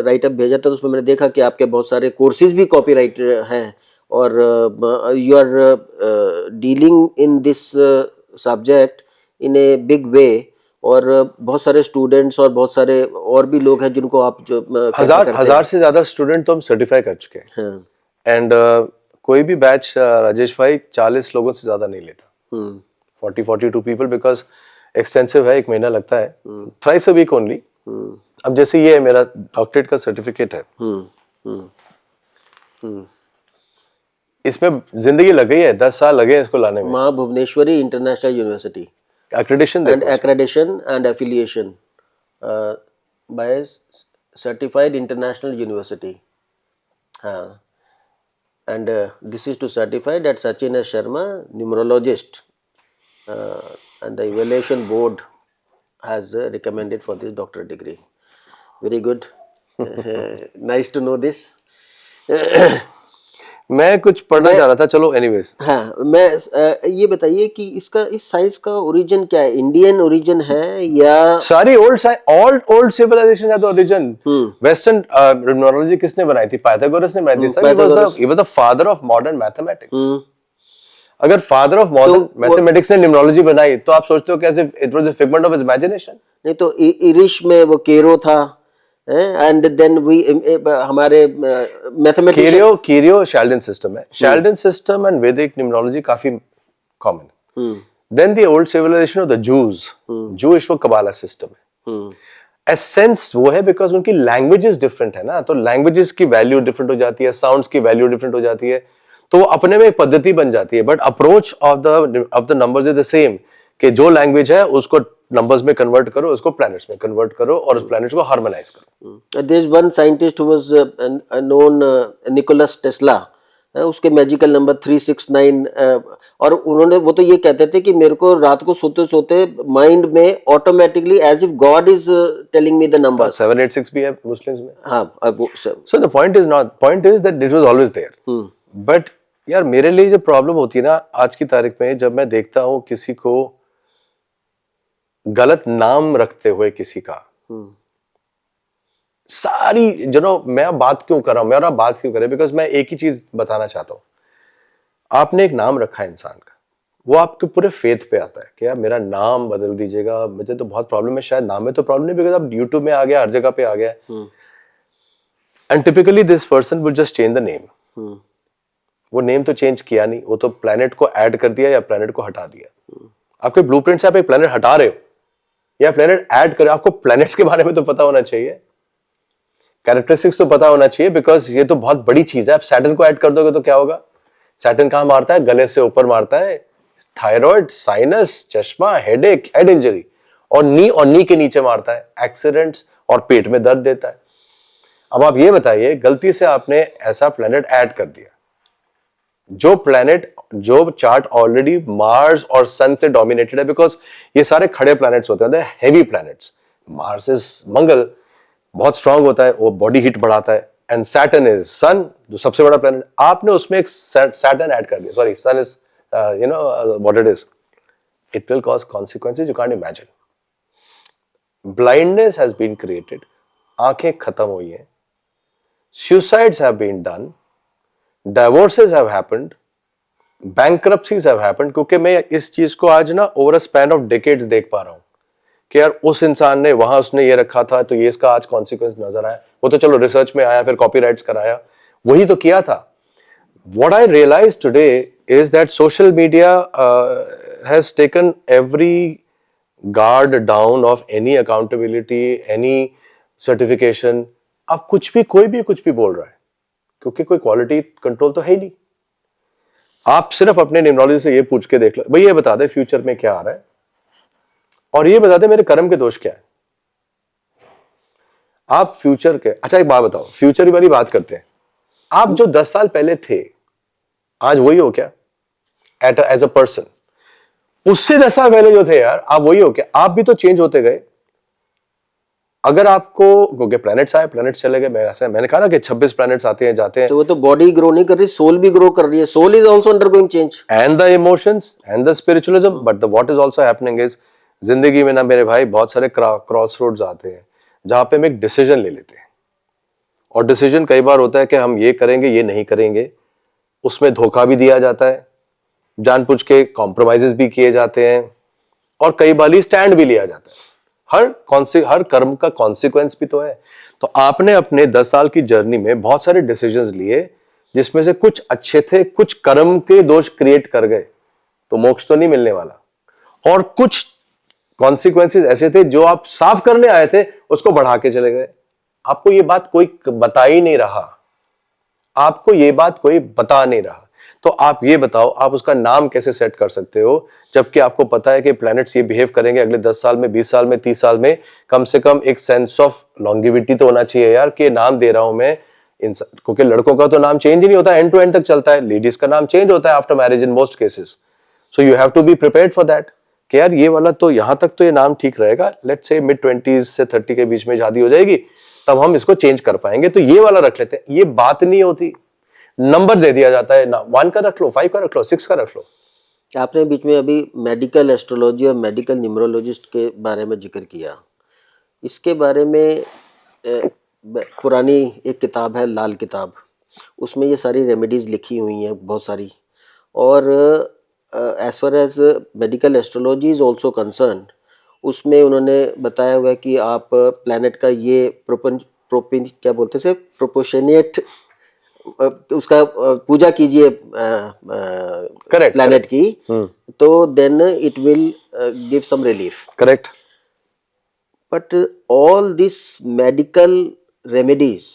राइट अप भेजा था, तो उसमें मैंने देखा कि आपके बहुत सारे कोर्सेज भी कॉपीराइट हैं, और you are dealing in this subject in a big way, और बहुत सारे स्टूडेंट्स और बहुत सारे और भी लोग हैं जिनको आप जो हजार से ज्यादा स्टूडेंट तो हम सर्टिफाई कर चुके हैं. एंड कोई भी बैच राजेश भाई 40 लोगों से ज्यादा नहीं लेता. 40-42 पीपल, बिकॉज एक्सटेंसिव है, 1 महीना लगता है, थ्राइस अ वीक ओनली. अब जैसे ये मेरा डॉक्टरेट का सर्टिफिकेट है, इसमें जिंदगी लग गई है, 10 साल लगे इसको लाने में. माँ Bhuvaneshwari international university. Accreditation and affiliation by certified international university. And this is to certify that Sachin S. Sharma, numerologist, and the evaluation board has recommended for this doctorate degree. Very good. Nice to know this. मैं कुछ पढ़ना चाह रहा था, चलो एनीवेज. हाँ, मैं ये बताइए कि इसका, इस साइंस का ओरिजिन क्या है? इंडियन ओरिजिन है या सारी ओल्ड सिविलाइजेशन है तो ओरिजिन. वेस्टर्न न्यूमरोलॉजी किसने बनाई थी? पाइथागोरस ने बनाई थी sir. He was the father of modern mathematics. अगर फादर ऑफ मॉडर्न मैथमेटिक्स ने न्यूमरोलॉजी बनाई तो आप सोचते हो कैसे it was a figment of his imagination? नहीं तो इरिश में वो केरो था, एंड देन वी हमारे मैथमेटिक्स. कीरियो शेल्डन सिस्टम है. Chaldean system and Vedic numerology काफी common. Then the old civilisation of the Jews, Jewish वो कबाला सिस्टम है. एसेंस वो है बिकॉज उनकी लैंग्वेजेस डिफरेंट है ना, तो लैंग्वेजेस की वैल्यू डिफरेंट हो जाती है, साउंड्स की वैल्यू डिफरेंट हो जाती है, तो वो अपने में एक पद्धति बन जाती है. But approach of the numbers is the same, कि जो लैंग्वेज है उसको नंबर्स में कन्वर्ट करो, उसको प्लैनेट्स में कन्वर्ट करो, और उस प्लैनेट्स को हार्मोनाइज करो. There is one scientist who was known Nikola Tesla, उसके मैजिकल नंबर 369, और उन्होंने, वो तो ये कहते थे कि मेरे को रात को सोते सोते माइंड में automatically as if God is telling me the number. 786 भी है मुस्लिम्स में. हाँ, so the point is that it was always there. But यार मेरे लिए जो प्रॉब्लम होती है ना आज की तारीख में, जब मैं देखता हूँ किसी को गलत नाम रखते हुए किसी का, सारी मैं बात क्यों कर रहा हूं, बात क्यों करे, बिकॉज मैं एक ही चीज बताना चाहता हूं. आपने एक नाम रखा है इंसान का, वो आपके पूरे फेथ पे आता है कि यार मेरा नाम बदल दीजिएगा, मुझे तो बहुत प्रॉब्लम है, शायद नाम में तो प्रॉब्लम नहीं, बिकॉज अब यूट्यूब में आ गया, हर जगह पे आ गया, and typically this person will just change the name. वो नेम तो चेंज किया नहीं, वो तो प्लेनेट को ऐड कर दिया या प्लेनेट को हटा दिया। आपके ब्लूप्रिंट से आप एक प्लेनेट हटा रहे हो या प्लेनेट ऐड कर रहे हो, आपको प्लेनेट्स के बारे में तो पता होना चाहिए, कैरेक्टरिस्टिक्स तो पता होना चाहिए, बिकॉज ये तो बहुत बड़ी चीज है। आप सैटर्न को ऐड कर दोगे तो क्या होगा? सैटर्न कहां मारता है? गले से ऊपर मारता है, थायराइड, साइनस, चश्मा, हेडेक, हेड इंजरी, और नी के नीचे मारता है, एक्सीडेंट्स और पेट में दर्द देता है। अब आप ये बताइए, गलती से आपने ऐसा प्लेनेट ऐड कर दिया, जो चार्ट ऑलरेडी मार्स और सन से डोमिनेटेड है, बिकॉज ये सारे खड़े प्लैनेट्स होते हैं, हेवी प्लैनेट्स। मार्स इज मंगल, बहुत स्ट्रांग होता है, वो बॉडी हीट बढ़ाता है, एंड सैटर्न इज सन, जो सबसे बड़ा प्लैनेट। आपने उसमें एक सैटर्न ऐड कर दिया, sorry sun is what it is, it will cause consequences you can't imagine. Blindness has been created, आंखें खत्म हुई हैं, suicides have been done, divorces have happened, bankruptcies have happened, क्योंकि मैं इस चीज को आज ना over a span of decades देख पा रहा हूं कि यार उस इंसान ने वहां उसने ये रखा था तो ये इसका आज कॉन्सिक्वेंस नजर आया। वो तो चलो रिसर्च में आया, फिर कॉपीराइट्स कराया, वही तो किया था। What I realized today is that social media has taken every guard down of any accountability, any certification। अब कुछ भी, कोई भी कुछ भी बोल रहा है, क्योंकि कोई क्वालिटी कंट्रोल तो है ही नहीं। आप सिर्फ अपने न्यूमरोलॉजी से ये पूछ के देख लो, भाई ये बता दे फ्यूचर में क्या आ रहा है, और ये बता दे मेरे कर्म के दोष क्या है। आप फ्यूचर के, अच्छा एक बात बताओ, फ्यूचर वाली बात करते हैं। आप जो 10 साल पहले थे, आज वही हो क्या एज अ पर्सन? उससे 10 साल पहले जो थे यार, आप वही हो क्या? आप भी तो चेंज होते गए। अगर आपको, क्योंकि प्लैनेट्स आए, प्लैनेट्स चले गए, मैंने कहा ना कि 26 प्लैनेट्स आते हैं जाते हैं, तो वो तो बॉडी ग्रो नहीं कर रही, सोल भी ग्रो कर रही है, soul is also undergoing change, and the emotions and the spiritualism. But the what is also happening is, जिंदगी में ना मेरे भाई बहुत सारे क्रॉस रोड्स आते हैं जहां पे हम एक डिसीजन ले लेते हैं, और डिसीजन कई बार होता है कि हम ये करेंगे, ये नहीं करेंगे, उसमें धोखा भी दिया जाता है, जानबूझ के कॉम्प्रोमाइजेस भी किए जाते हैं, और कई बार स्टैंड भी लिया जाता है। हर कर्म का कॉन्सिक्वेंस भी तो है। तो आपने अपने 10 साल की जर्नी में बहुत सारे डिसीजंस लिए, जिसमें से कुछ अच्छे थे, कुछ कर्म के दोष क्रिएट कर गए, तो मोक्ष तो नहीं मिलने वाला, और कुछ कॉन्सिक्वेंसेस ऐसे थे जो आप साफ करने आए थे, उसको बढ़ा के चले गए। आपको ये बात कोई बता ही नहीं रहा, आपको ये बात कोई बता नहीं रहा। तो आप ये बताओ, आप उसका नाम कैसे सेट कर सकते हो, जबकि आपको पता है कि प्लैनेट्स ये बिहेव करेंगे अगले 10 साल में, 20 साल में, 30 साल में। कम से कम एक सेंस ऑफ लॉन्गिविटी तो होना चाहिए यार, कि नाम दे रहा हूं मैं इंसान, क्योंकि लड़कों का तो नाम चेंज ही नहीं होता, एंड टू एंड तक चलता है, लेडीज का नाम चेंज होता है after marriage in most cases. So you have to be prepared for that कि यार ये वाला तो यहां तक तो ये नाम ठीक रहेगा, लेट्स से मिड 20s से 30 के बीच में शादी हो जाएगी, तब हम इसको चेंज कर पाएंगे, तो ये वाला रख लेते हैं। ये बात नहीं होती, नंबर दे दिया जाता है ना, 1 का रख लो, 5 का रख लो, 6 का रख लो। आपने बीच में अभी मेडिकल एस्ट्रोलॉजी और मेडिकल न्यूमरोलॉजिस्ट के बारे में जिक्र किया। इसके बारे में पुरानी एक किताब है, लाल किताब, उसमें ये सारी रेमेडीज़ लिखी हुई हैं बहुत सारी, और as far as medical astrology is also concern, उसमें उन्होंने बताया हुआ है कि आप प्लैनेट का ये प्रोपिन क्या बोलते हैं, प्रोपोर्शनेट उसका पूजा कीजिए करेक्ट प्लैनेट की, तो then it will give some relief. Correct. But all this medical remedies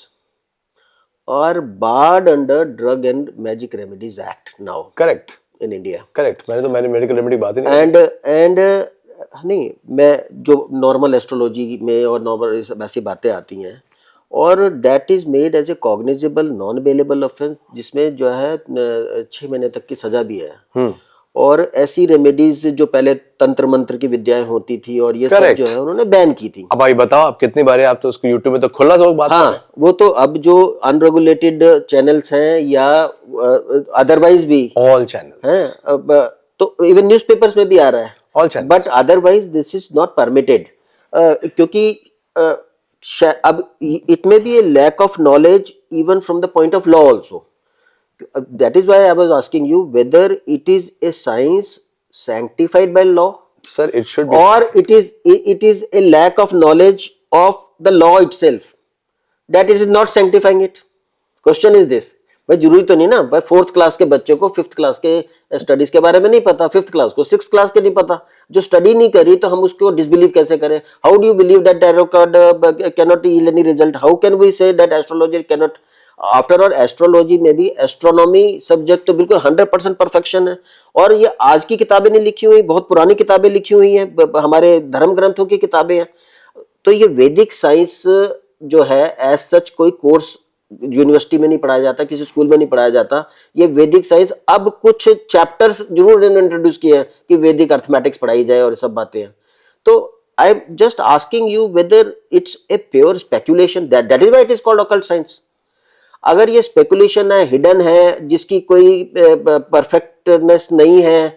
are barred under drug and magic remedies act now. Correct. In India. Correct. मैंने मेडिकल रेमेडी बात ही नहीं एंड नहीं, मैं जो नॉर्मल एस्ट्रोलॉजी में और नॉर्मल वैसी बातें आती हैं, और that is made as a cognizable non bailable offence, जिसमें जो है 6 महीने तक की सजा भी है। और ऐसी रेमेडीज जो पहले तंत्र मंत्र की विद्याएं होती थी और ये सब जो है उन्होंने बैन की थी। अब भाई बताओ आप कितनी बार, आप तो उसको यूट्यूब में तो खुला लोग बात हाँ, वो तो अब जो अनरेगुलेटेड चैनल्स हैं या अदरवाइज भी ऑल चैनल्स हैं, अब तो इवन न्यूज़पेपर्स में भी आ रहा है all channels, but otherwise this is not permitted, क्योंकि अब it may be a lack of knowledge even from the point of law also. That is why I was asking you whether it is a science sanctified by law, Sir, it should be. or it is a lack of knowledge of the law itself that it is not sanctifying it? Question is this. भाई जरूरी तो नहीं ना भाई 4th क्लास के बच्चे को 5th क्लास के स्टडीज के बारे में नहीं पता, 5th क्लास को 6th क्लास के नहीं पता, जो स्टडी नहीं करी तो हम उसको डिसबिलीव कैसे करें? How do you believe that tarot card cannot yield any result? How can we say that astrology cannot? After all astrology में भी एस्ट्रोनॉमी सब्जेक्ट तो बिल्कुल 100% परफेक्शन है, और ये आज की किताबें नहीं लिखी हुई, बहुत पुरानी किताबें लिखी हुई हैं, हमारे धर्म ग्रंथों की किताबें हैं। तो ये वैदिक साइंस जो है एज सच कोई कोर्स यूनिवर्सिटी में नहीं पढ़ाया जाता, किसी स्कूल में नहीं पढ़ाया जाता। ये वैदिक साइंस अब कुछ चैप्टर्स जरूर इंट्रोड्यूस किए हैं कि वैदिक अर्थमेटिक्स पढ़ाई जाए और सब बातें हैं। तो I am just asking you whether it's a pure speculation, that is why it is called occult science. अगर ये स्पेकुलेशन है, हिडन है, जिसकी कोई परफेक्टनेस नहीं है,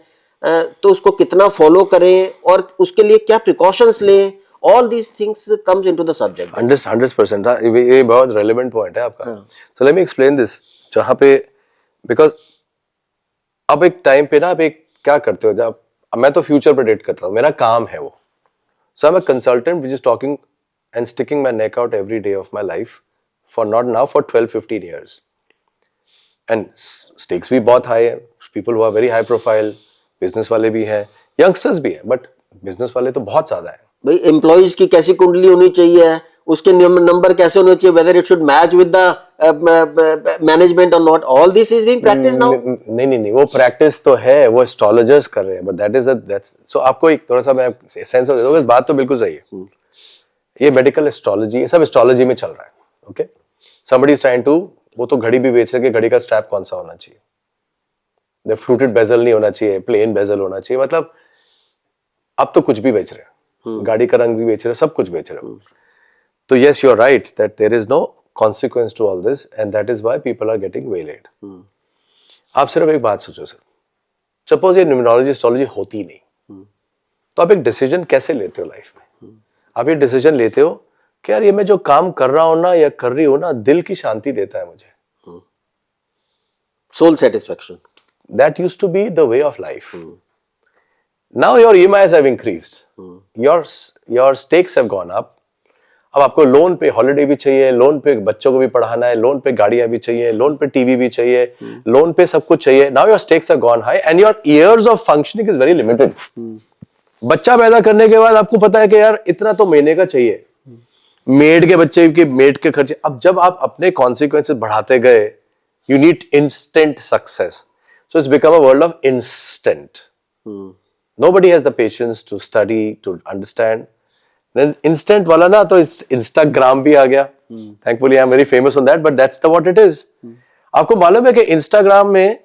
तो उसको कितना फॉलो करें और उसके लिए क्या प्रिकॉशंस लें, all these things comes into the subject. 100%, ये बहुत relevant point है आपका. So let me explain this. जहाँ पे because अब एक टाइम पे ना आप एक क्या करते हो, जब मैं तो फ्यूचर प्रेडिक्ट करता हूँ, मेरा काम है वो. So I'm a consultant which is talking and sticking my neck out every day of my life for not now for 12-15 years. And stakes भी बहुत high है. People who are very high profile, business वाले भी हैं, youngsters भी हैं, but business वाले तो बहुत ज़्यादा है. भाई एम्प्लॉइज की कैसी कुंडली होनी चाहिए, उसके नंबर कैसे होने चाहिए, whether it should match with the management or not, all this is being practice now. नहीं, वो प्रैक्टिस तो है, वो एस्ट्रोलॉजर्स कर रहे हैं, बट दैट्स सो आपको एक थोड़ा सा मैं सेंस दे दूंगा, बात तो बिल्कुल सही है. ये मेडिकल एस्ट्रोलॉजी, ये सब एस्ट्रोलॉजी में चल रहा है. Okay, somebody is trying to, वो तो घड़ी भी बेच रहे हैं कि घड़ी का स्ट्रैप कौन सा होना चाहिए, द फ्लूटेड बेजल नहीं होना चाहिए, प्लेन बेजल होना चाहिए. मतलब अब तो कुछ भी बेच रहे हैं, गाड़ी का रंग भी बेच रहे हो, सब कुछ बेच रहे हो. तो yes, you are right that there is no consequence to all this and that is why people are getting veiled. आप सिर्फ एक बात सोचो सर, सपोज ये न्यूमरोलॉजी एस्ट्रोलॉजी होती नहीं, तो आप एक डिसीजन कैसे लेते हो लाइफ में? आप ये डिसीजन लेते हो कि यार ये मैं जो काम कर रहा हूं ना या कर रही हूं ना, दिल की शांति देता है मुझे, soul satisfaction. That used to be the way of life. Now your EMIs have increased. Your stakes have gone up. अब आपको लोन पे हॉलिडे भी चाहिए, लोन पे बच्चों को भी पढ़ाना है, लोन पे गाड़ियां भी चाहिए, लोन पे टीवी भी चाहिए, लोन पे सब कुछ चाहिए. Now your stakes have gone high and your years of functioning is very limited. बच्चा पैदा करने के बाद आपको पता है कि यार इतना तो महीने का चाहिए, मेड के बच्चे के मेड के खर्चे. अब जब आप अपने कॉन्सिक्वेंसेस बढ़ाते गए, you need instant success. So it's become a world of instant. Nobody has the patience to study, to understand. Then instant वाला ना, तो Instagram भी आ गया. Thankfully I'm very famous on that, but that's what it is. आपको मालूम है कि Instagram में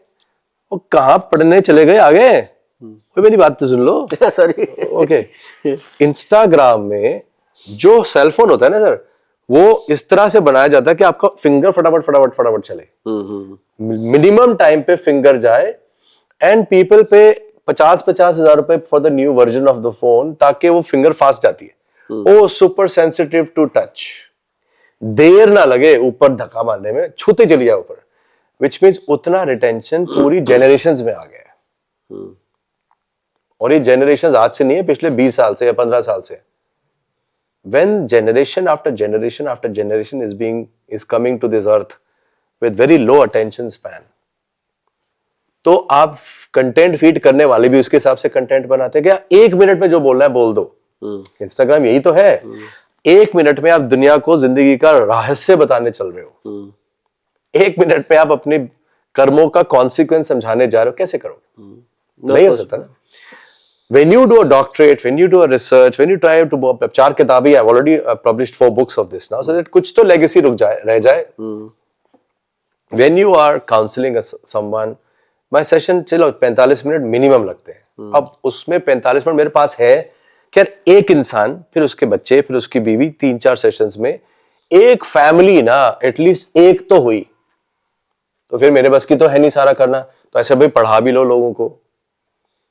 वो कहाँ पढ़ने चले गए आगे? कोई मेरी बात तो सुन लो. Sorry. Okay. Instagram में जो सेलफोन होता है ना सर, वो इस तरह से बनाया जाता है कि आपका फिंगर फटाफट चले. मिनिमम टाइम पे फिंगर जाए एंड पीपल पे 50,000 रुपए for the new version of the phone, ताकि वो फिंगर फास्ट जाती है. ओ सुपर सेंसिटिव टू टच, देर ना लगे ऊपर धक्का मारने में, छूते चली जाए ऊपर. विच मीन्स उतना रिटेंशन पूरी जनरेशंस में आ गया है. और ये जनरेशंस आज से नहीं है, पिछले 20 साल से या 15 साल से. When generation after generation after generation is coming to this earth with very low attention span, तो आप कंटेंट फीड करने वाले भी उसके हिसाब से कंटेंट बनाते हैं. क्या 1 मिनट में जो बोलना है बोल दो. इंस्टाग्राम यही तो है. 1 मिनट में आप दुनिया को जिंदगी का रहस्य बताने चल रहे हो. 1 मिनट में आप अपने कर्मों का कॉन्सिक्वेंस समझाने जा रहे हो. कैसे करोगे? नहीं हो सकता ना. When you do a doctorate, when you do a research, when you try to 4 किताबें, I've already published 4 books of this now, so that कुछ तो legacy रह जाए. When you are counseling someone, my session चलो 45 मिनट मिनिमम लगते हैं. अब उसमें 45 मिनट मेरे पास है कि यार एक इंसान, फिर उसके बच्चे, फिर उसकी बीवी, 3-4 सेशंस में एक फैमिली ना एटलीस्ट एक तो हुई. तो फिर मेरे बस की तो है नहीं सारा करना. तो ऐसे भाई पढ़ा भी लो लोगों को,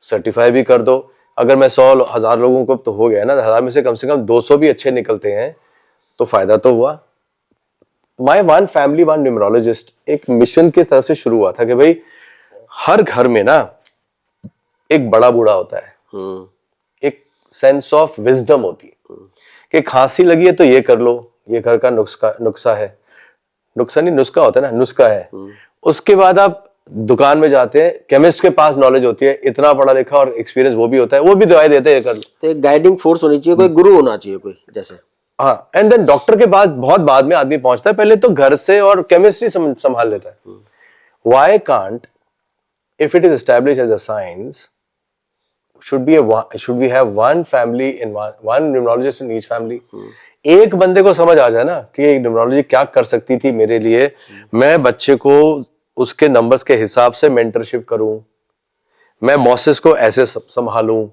सर्टिफाई भी कर दो. अगर मैं 100,000 लोगों को तो हो गया ना, 1000 में से कम 200 भी अच्छे निकलते हैं तो फायदा तो हुआ. My one family one numerologist एक मिशन की तरफ से शुरू हुआ था कि भाई हर घर में ना एक बड़ा बूढ़ा होता है, एक सेंस ऑफ विजडम होती है कि खांसी लगी है तो ये कर लो, ये घर का नुस्खा है, नुस्खा होता है ना, नुस्खा है। उसके बाद आप दुकान में जाते हैं, केमिस्ट के पास नॉलेज होती है, इतना पढ़ा लिखा और एक्सपीरियंस वो भी होता है, वो भी दवाई देते हैं, कर लो। तो एक गाइडिंग फोर्स होनी चाहिए, कोई गुरु होना चाहिए कोई, जैसे। हाँ, एंड देन डॉक्टर के बाद बहुत बाद में आदमी पहुंचता है, पहले तो घर से और केमिस्ट्री संभाल लेता है। Why can't, if it is established as a science, should we have one family in one numerologist in each family? एक बंदे को समझ आ जाए ना कि न्यूमरोलॉजी क्या कर सकती थी मेरे लिए, मैं बच्चे को उसके नंबर्स के हिसाब से मेंटरशिप करूं, मैं मॉसेस को ऐसे संभालूं,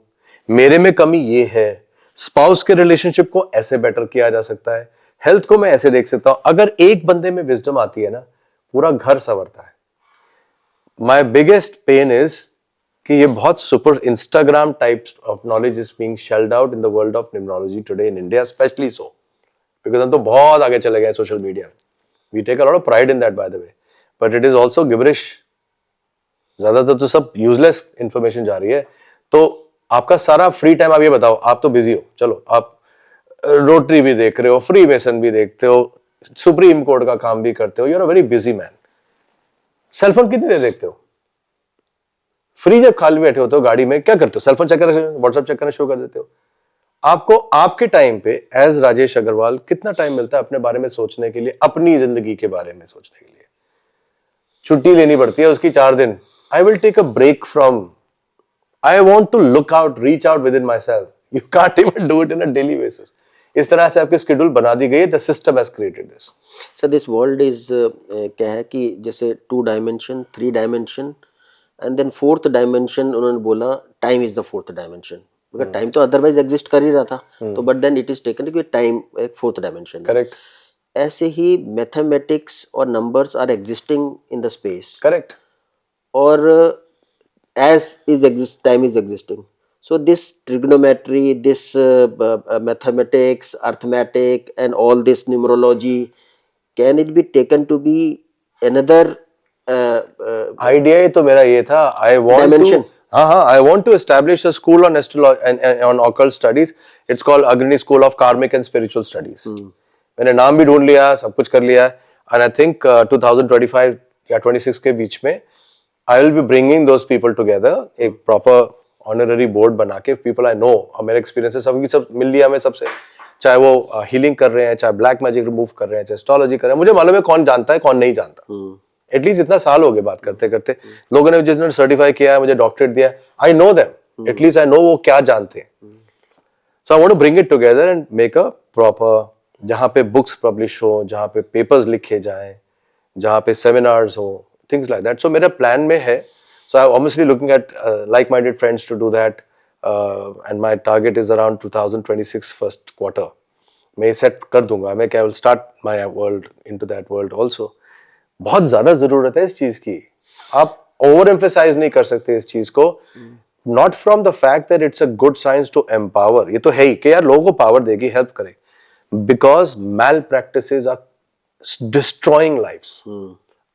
मेरे में कमी ये है, स्पाउस के रिलेशनशिप को ऐसे बेटर किया जा सकता है, हेल्थ को मैं ऐसे देख सकता हूं। अगर एक बंदे में विजडम आती है ना, पूरा घर संवरता है। माई बिगेस्ट पेन इज कि ये बहुत super Instagram type of knowledge is being shelled out in the world of numerology today in India, specially so because हम तो बहुत आगे चले गए सोशल मीडिया में। We take a lot of pride in that by the way, but it is also gibberish. ज्यादातर तो सब यूजलेस इंफॉर्मेशन जा रही है। तो आपका सारा फ्री टाइम, आप ये बताओ, आप तो बिजी हो, चलो आप रोटरी भी देख रहे हो, फ्री मेसन भी देखते हो, सुप्रीम कोर्ट का काम भी करते हो, you are a very busy man. Cellphone कितनी देर देखते हो? फ्री जब खाली बैठे होते हो गाड़ी में, क्या करते हो? सेलफोन चेक करना, व्हाट्सएप चेक करना शुरू कर देते हो। आपको आपके टाइम पे एज राजेश अग्रवाल कितना टाइम मिलता है अपने बारे में सोचने के लिए, अपनी जिंदगी के बारे में सोचने के लिए? छुट्टी लेनी पड़ती है उसकी 4 दिन। I will take a break from, I want to look out, reach out within myself. You can't even do it in a daily basis. इस तरह से आपकी शेड्यूल बना दी गई है। The system has created this. Sir this world is क्या है कि जैसे 2 dimension, 3 dimension and then 4th dimension, उन्होंने बोला time is the 4th dimension, because time तो अदरवाइज एग्जिस्ट कर ही रहा था, तो but then it is taken कि टाइम एक 4th डायमेंशन। करेक्ट। ऐसे ही मैथमेटिक्स और numbers are existing in the space, correct. और as is exist time is existing, so this trigonometry, this mathematics, arithmetic and all this numerology, can it be taken to be another idea ही तो मेरा ये था, आई वांट dimension? हाँ, I want to establish a school on astrology on occult studies. It's called Agrani school of karmic and spiritual studies. मैंने नाम भी ढूंढ लिया, सब कुछ कर लिया, एंड आई थिंक 2025 या 26 के बीच में I will be bringing those people together, एक proper honorary board बना के, people I know, और मेरे experience से सब मिल लिया मैं सबसे, चाहे वो healing कर रहे हैं, चाहे black magic remove कर रहे हैं, चाहे astrology कर रहे हैं, मुझे मालूम है कौन जानता है कौन नहीं जानता। एटलीस्ट इतना साल हो गए बात करते करते। लोगों ने जिसने सर्टिफाई किया है, मुझे डॉक्टरेट दिया, I know them, at least I know वो क्या जानते हैं। So I want to bring it together and make a proper, जहाँ पे बुक्स पब्लिश हो, जहाँ पे पेपर्स लिखे जाएं, जहाँ पे सेमिनार्स हो, things like that. So मेरा प्लान में है, so I'm obviously looking at like-minded friends to do that, and my target is around 2026 first quarter. मैं सेट कर दूंगा, मैं क्या will start my world into that world also. बहुत ज्यादा जरूरत है इस चीज की, आप ओवर एम्फेसाइज नहीं कर सकते इस चीज को, not from the fact that it's a good science to empower, ये तो है ही कि यार लोगों को पावर देगी, हेल्प करे, because malpractices are destroying lives.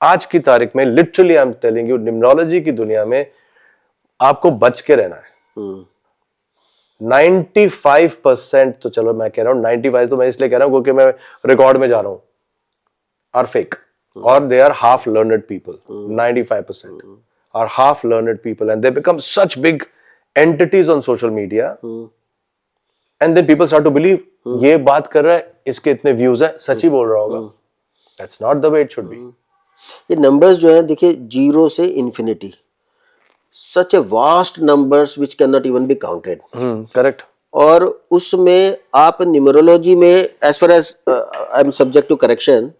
आज की तारीख में literally I am telling you, numerology की दुनिया में आपको बच के रहना है। 95% तो चलो मैं कह रहा हूं 95 तो मैं इसलिए कह रहा हूं क्योंकि मैं रिकॉर्ड में जा रहा हूं, आर फेक और they are half learned people. 95% are half learned people and they become such big entities on social media, and then people start to believe ये बात कर रहा है, इसके इतने व्यूज है, सच ही बोल रहा होगा। That's not the way it should be. ये नंबर्स जो है देखिए, 0 से infinity, such a vast numbers which can not even be counted. Correct. और उसमें आप न्यूमरोलॉजी में as far as I am subject to correction,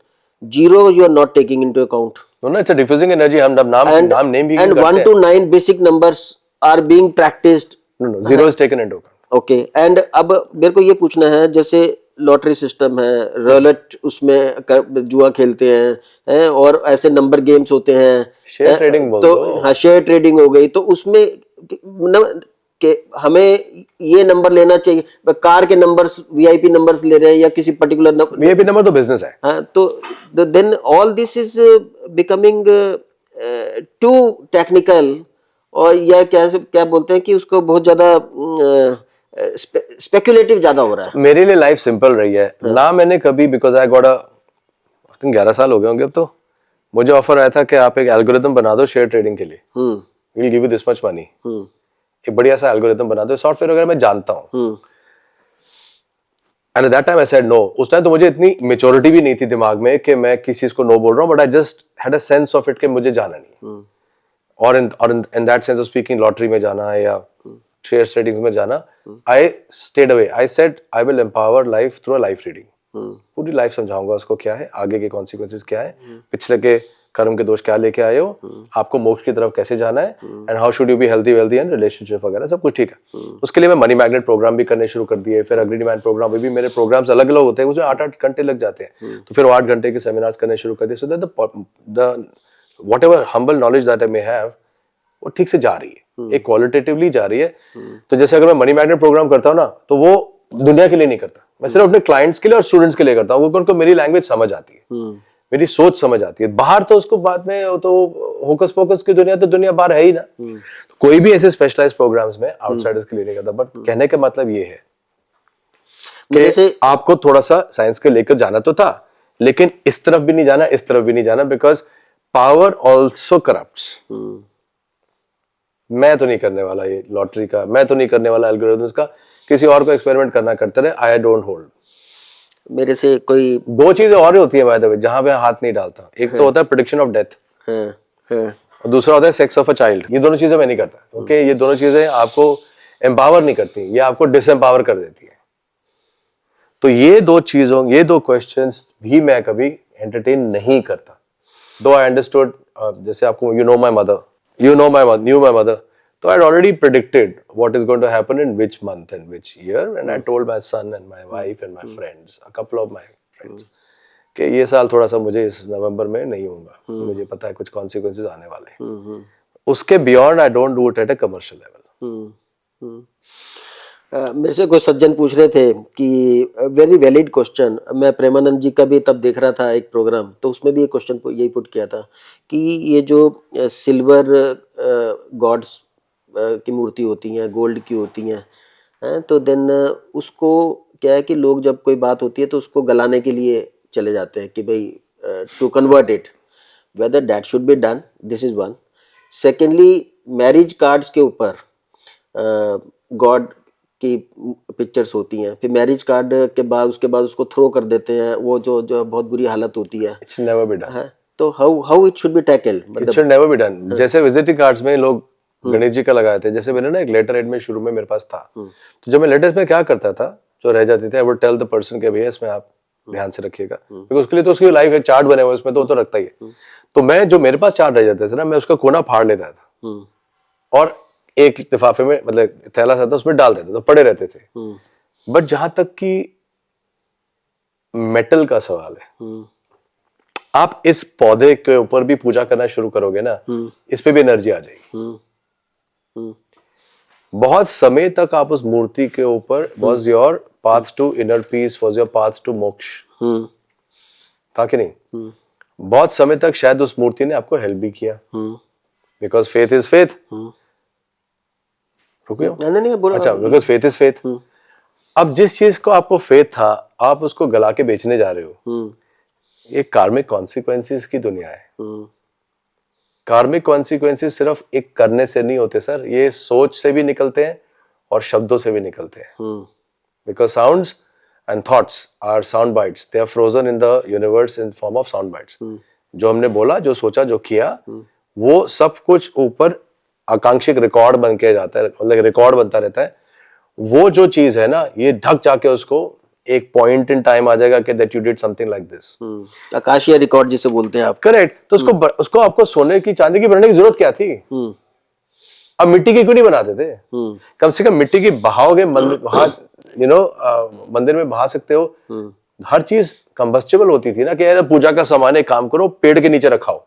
0 you are not taking into account. No, it's a diffusing energy. हम नाम नेम भी and 1 to 9 basic numbers are being practiced. No, 0 is taken into account. Okay, and अब मेरे को ये पूछना है, जैसे लॉटरी सिस्टम है, रोलेट, उसमें जुआ खेलते हैं, और ऐसे नंबर गेम्स होते हैं, शेयर ट्रेडिंग बोल तो दो। हाँ, शेयर ट्रेडिंग हो गई, तो उसमें कि हमें ये नंबर लेना चाहिए, कार के नंबर्स, वीआईपी नंबर्स ले रहे हैं या किसी पर्टिकुलर नंबर, वीआईपी नंबर तो बिजनेस है। हाँ, तो then all this is becoming too technical, और या क्या बोलते हैं कि उसको बहुत ज्यादा स्पेकुलेटिव ज्यादा हो रहा है। मेरे लिए लाइफ सिंपल रही है ना, मैंने कभी, because I got I think 11 साल हो गए होंगे अब तो, मुझे ऑफर आया था कि आप एक एल्गोरिथम बना दो शेयर ट्रेडिंग के लिए, will give you this much money, एक बढ़िया सा एल्गोरिथम बना दो, सॉफ्टवेयर वगैरह मैं जानता हूँ। And at that time I said no. उस टाइम तो मुझे इतनी मेच्योरिटी भी नहीं थी दिमाग में कि मैं किसी चीज को नो बोल रहा हूँ, but I just had a sense of it कि मुझे जाना नहीं, और in that sense of speaking, lottery में जाना है या शेयर ट्रेडिंग में जाना, I stayed away. I said I will empower life through a life reading. पूरी लाइफ समझाऊंगा उसको क्या है, आगे के कॉन्सिक्वेंसेस क्या है, पिछले के कर्म के दोष क्या लेके आए हो, आपको मोक्ष की तरफ कैसे जाना है, and how should you be healthy wealthy and relationship वगैरह सब कुछ ठीक है। उसके लिए मैं मनी मैग्नेट प्रोग्राम भी करने शुरू कर दिए, फिर अग्री डिमांड प्रोग्राम भी मेरे प्रोग्राम्स अलग अलग होते हैं, उसमें 8-8 घंटे लग जाते हैं, तो फिर 8 घंटे के सेमिनार्स करने शुरू कर दिए, so that the whatever humble knowledge that I may have वो ठीक से जा रही है, एक क्वालिटेटिवली जा रही है। तो जैसे अगर मैं मनी मैग्नेट प्रोग्राम करता हूँ ना, तो वो दुनिया के लिए नहीं करता, मैं सिर्फ अपने क्लाइंट्स के लिए और स्टूडेंट्स के लिए करता हूँ, उनको मेरी लैंग्वेज समझ आती है, मेरी सोच समझ आती है। बाहर तो उसको बाद में तो होकस पोकस की दुनिया, तो दुनिया बाहर है ही ना। तो कोई भी ऐसे स्पेशलाइज प्रोग्राम्स में आउटसाइडर्स के लिए नहीं करता, बट कहने का मतलब ये है कि आपको थोड़ा सा साइंस के लेकर जाना तो था, लेकिन इस तरफ भी नहीं जाना, इस तरफ भी नहीं जाना, बिकॉज पावर ऑल्सो करप्ट्स। मैं तो नहीं करने वाला ये लॉटरी का, मैं तो नहीं करने वाला एल्गोरिथम्स का, किसी और को एक्सपेरिमेंट करना करते रहे, आई डोंट होल्ड। मेरे से कोई 2 चीजें और होती है बाय द वे जहां पे हाथ नहीं डालता, एक तो होता है प्रेडिक्शन ऑफ डेथ, और दूसरा होता है सेक्स ऑफ अ चाइल्ड। ये दोनों चीजें मैं नहीं करता, ओके? ये दोनों चीजें आपको एम्पावर नहीं करती, ये आपको डिसएम्पावर कर देती है। तो ये 2 चीजों, ये 2 क्वेश्चंस भी मैं कभी एंटरटेन नहीं करता। दो आई अंडरस्टूड, जैसे आपको new my mother, so I had already predicted what is going to happen in which month and which year, and I told my son and my wife and my friends, a couple of my friends, कि ये साल थोड़ा सा मुझे इस नवंबर में नहीं होगा, मुझे पता है कुछ कॉन्सिक्वेंसेस आने वाले हैं। उसके beyond I don't do it at a commercial level. मेरे से कुछ सज्जन पूछ रहे थे कि वेरी वैलिड क्वेश्चन, मैं प्रेमानंद जी का भी तब देख रहा था एक प्रोग्राम, तो उसमें भी एक क्वेश्चन यही पुट किया था कि ये जो सिल्वर गॉड्स की मूर्ति होती हैं, गोल्ड की होती हैं, तो देन उसको क्या है कि लोग जब कोई बात होती है तो उसको गलाने के लिए चले जाते हैं कि भाई to convert it, whether that should be done, this is one. Secondly, marriage cards के ऊपर गॉड की पिक्चर्स होती हैं, फिर मैरिज कार्ड के बाद उसके बाद उसको थ्रो कर देते हैं, वो जो बहुत बुरी हालत होती है। It's never be done. तो how it should be tackled, it should never be done. जैसे विजिटिंग कार्ड्स में लोग गणेश जी का लगाए थे, जैसे मैंने ना एक लेटर हेड में शुरू में मेरे पास था, तो जब मैं लेटर्स में क्या करता था, जो रह जाती थी, I would tell the person के भैया इसमें आप ध्यान से रखिएगा, क्योंकि उसके लिए तो उसकी लाइफ है, चार्ट बने हुए उसमें, तो रखता ही है। तो मैं जो मेरे पास चार्ट रह जाते थे ना, मैं उसका कोना फाड़ लेता था और एक लिफाफे में, मतलब थैला सा था, उसमें डाल देता, तो पड़े रहते थे। बट जहां तक कि मेटल का सवाल है, आप इस पौधे के ऊपर भी पूजा करना शुरू करोगे ना, इस पे भी एनर्जी आ जाएगी। बहुत समय तक आप उस मूर्ति के ऊपर, was your path to inner peace, was your path to moksha, था कि नहीं? बहुत समय तक शायद उस मूर्ति ने आपको हेल्प भी किया, बिकॉज फेथ इज फेथ। नहीं बोला, अच्छा, बिकॉज फेथ इज फेथ। अब जिस चीज को आपको फेथ था, आप उसको गला के बेचने जा रहे हो, ये कार्मिक कॉन्सिक्वेंसेस की दुनिया है। कार्मिक कॉन्सिक्वेंसेस सिर्फ एक करने से नहीं होते सर, ये सोच से भी निकलते हैं और शब्दों से भी निकलते हैं। Because sounds and thoughts are sound bites, they are frozen in the universe in form of sound bites. जो हमने बोला, जो सोचा, जो किया, वो सब कुछ ऊपर आकांक्षिक रिकॉर्ड बन के जाता है, मतलब रिकॉर्ड बनता रहता है। वो जो चीज है ना, ये ढक जाके उसको एक पॉइंट इन टाइम आ जाएगा कि that you did something like this, आकाशीय रिकॉर्ड जिसे बोलते हैं आप। करेक्ट। तो उसको आपको सोने की, चांदी की बनाने की जरूरत क्या थी? अब मिट्टी की क्यों नहीं बनाते थे? कम से कम मिट्टी की बहाओगे, मंदिर में बहा सकते हो। हर चीज कंबस्टेबल होती थी ना, कि यार पूजा का सामान एक काम करो, पेड़ के नीचे रखाओ,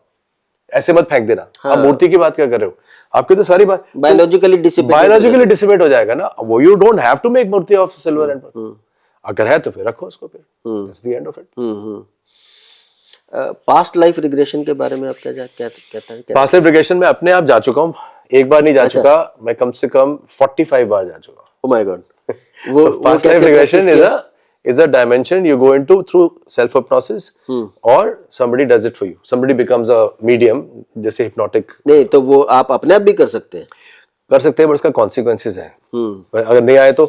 ऐसे मत फेंक देना। आप मूर्ति की बात क्या कर रहे हो? आपकी तो सारी बात बायोलॉजिकली डिसिपेट हो जाएगा ना। वो you don't have to make murti of silver and, अगर है तो फिर रखो उसको, फिर that's the end of it. Past life regression के बारे में आप क्या कहते हैं? पास्ट लाइफ रिग्रेशन में अपने आप जा चुका हूँ एक बार नहीं जा चुका, मैं कम से कम 45 बार जा चुका। Oh my God. वो Past life regression is a dimension you go into through self hypnosis, or somebody does it for you. Somebody becomes a medium, जैसे hypnotic नहीं तो वो आप अपने आप भी कर सकते हैं। कर सकते हैं, but उसका consequences है। अगर नहीं आए तो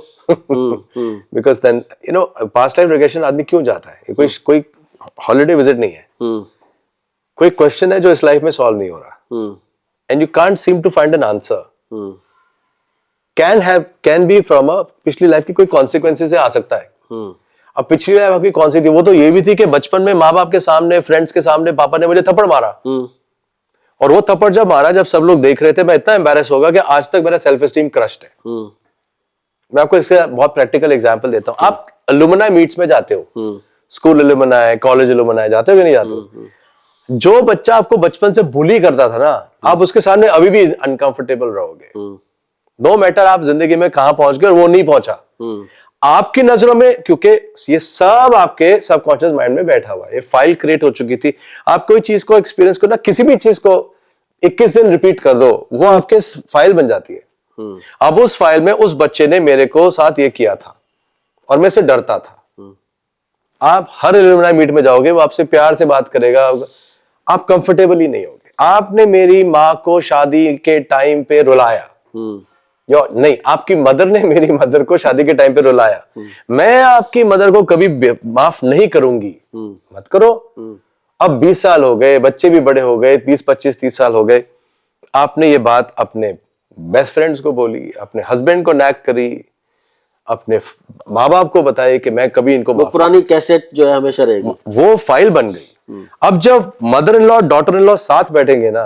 because then you know past life regression आदमी क्यों जाता है? ये कोई holiday visit नहीं है, कोई question है जो इस लाइफ में solve नहीं हो रहा, and you can't seem to find an answer. Can be from a पिछली लाइफ की कोई consequences से आ सकता है। अब पिछली लाइफ आपकी कौन सी थी? वो तो ये भी थी कि बचपन में माँ बाप के सामने, फ्रेंड्स के सामने पापा ने मुझे थप्पड़ मारा, और वो थप्पड़ जब मारा, जब सब लोग देख रहे थे, मैं इतना एम्बैरेस होगा कि आज तक मेरा सेल्फ एस्टीम क्रश्ड है। मैं आपको इससे बहुत प्रैक्टिकल एग्जांपल देता हूँ। आप अलुमनाई मीट्स में जाते हो, स्कूल अलुमनाई, कॉलेज अलुमनाई, जाते हो कि नहीं जाते हो? जो बच्चा आपको बचपन से बुली करता था ना, आप उसके सामने अभी भी अनकंफर्टेबल रहोगे, नो मैटर आप जिंदगी में कहां पहुंच गए और वो नहीं पहुंचा। आपकी नजरों में, क्योंकि ये सब आपके सबकॉन्शियस माइंड में बैठा हुआ है, ये फाइल क्रिएट हो चुकी थी। आप कोई चीज को एक्सपीरियंस करो ना, किसी भी चीज को 21 दिन रिपीट कर दो, वो आपके फाइल बन जाती है। अब उस फाइल में उस बच्चे ने मेरे को साथ ये किया था और मैं इससे डरता था। आप हर एलुमनाई मीट में जाओगे, वो आपसे प्यार से बात करेगा, आप कंफर्टेबल ही नहीं होगे। आपने मेरी माँ को शादी के टाइम पे रुलाया, नहीं, आपकी मदर ने मेरी मदर को शादी के टाइम पे रुलाया, मैं आपकी मदर को कभी माफ नहीं करूंगी, मत करो। अब 20 साल हो गए, बच्चे भी बड़े हो गए, 20, 25, 30 साल हो गए, आपने ये बात अपने बेस्ट फ्रेंड्स को बोली, अपने हस्बैंड को नैक करी, अपने माँ बाप को बताई कि मैं कभी इनको, वो पुरानी कैसेट जो है हमेशा रहेगी, वो फाइल बन गई। अब जब mother in law, daughter in law साथ बैठेंगे ना,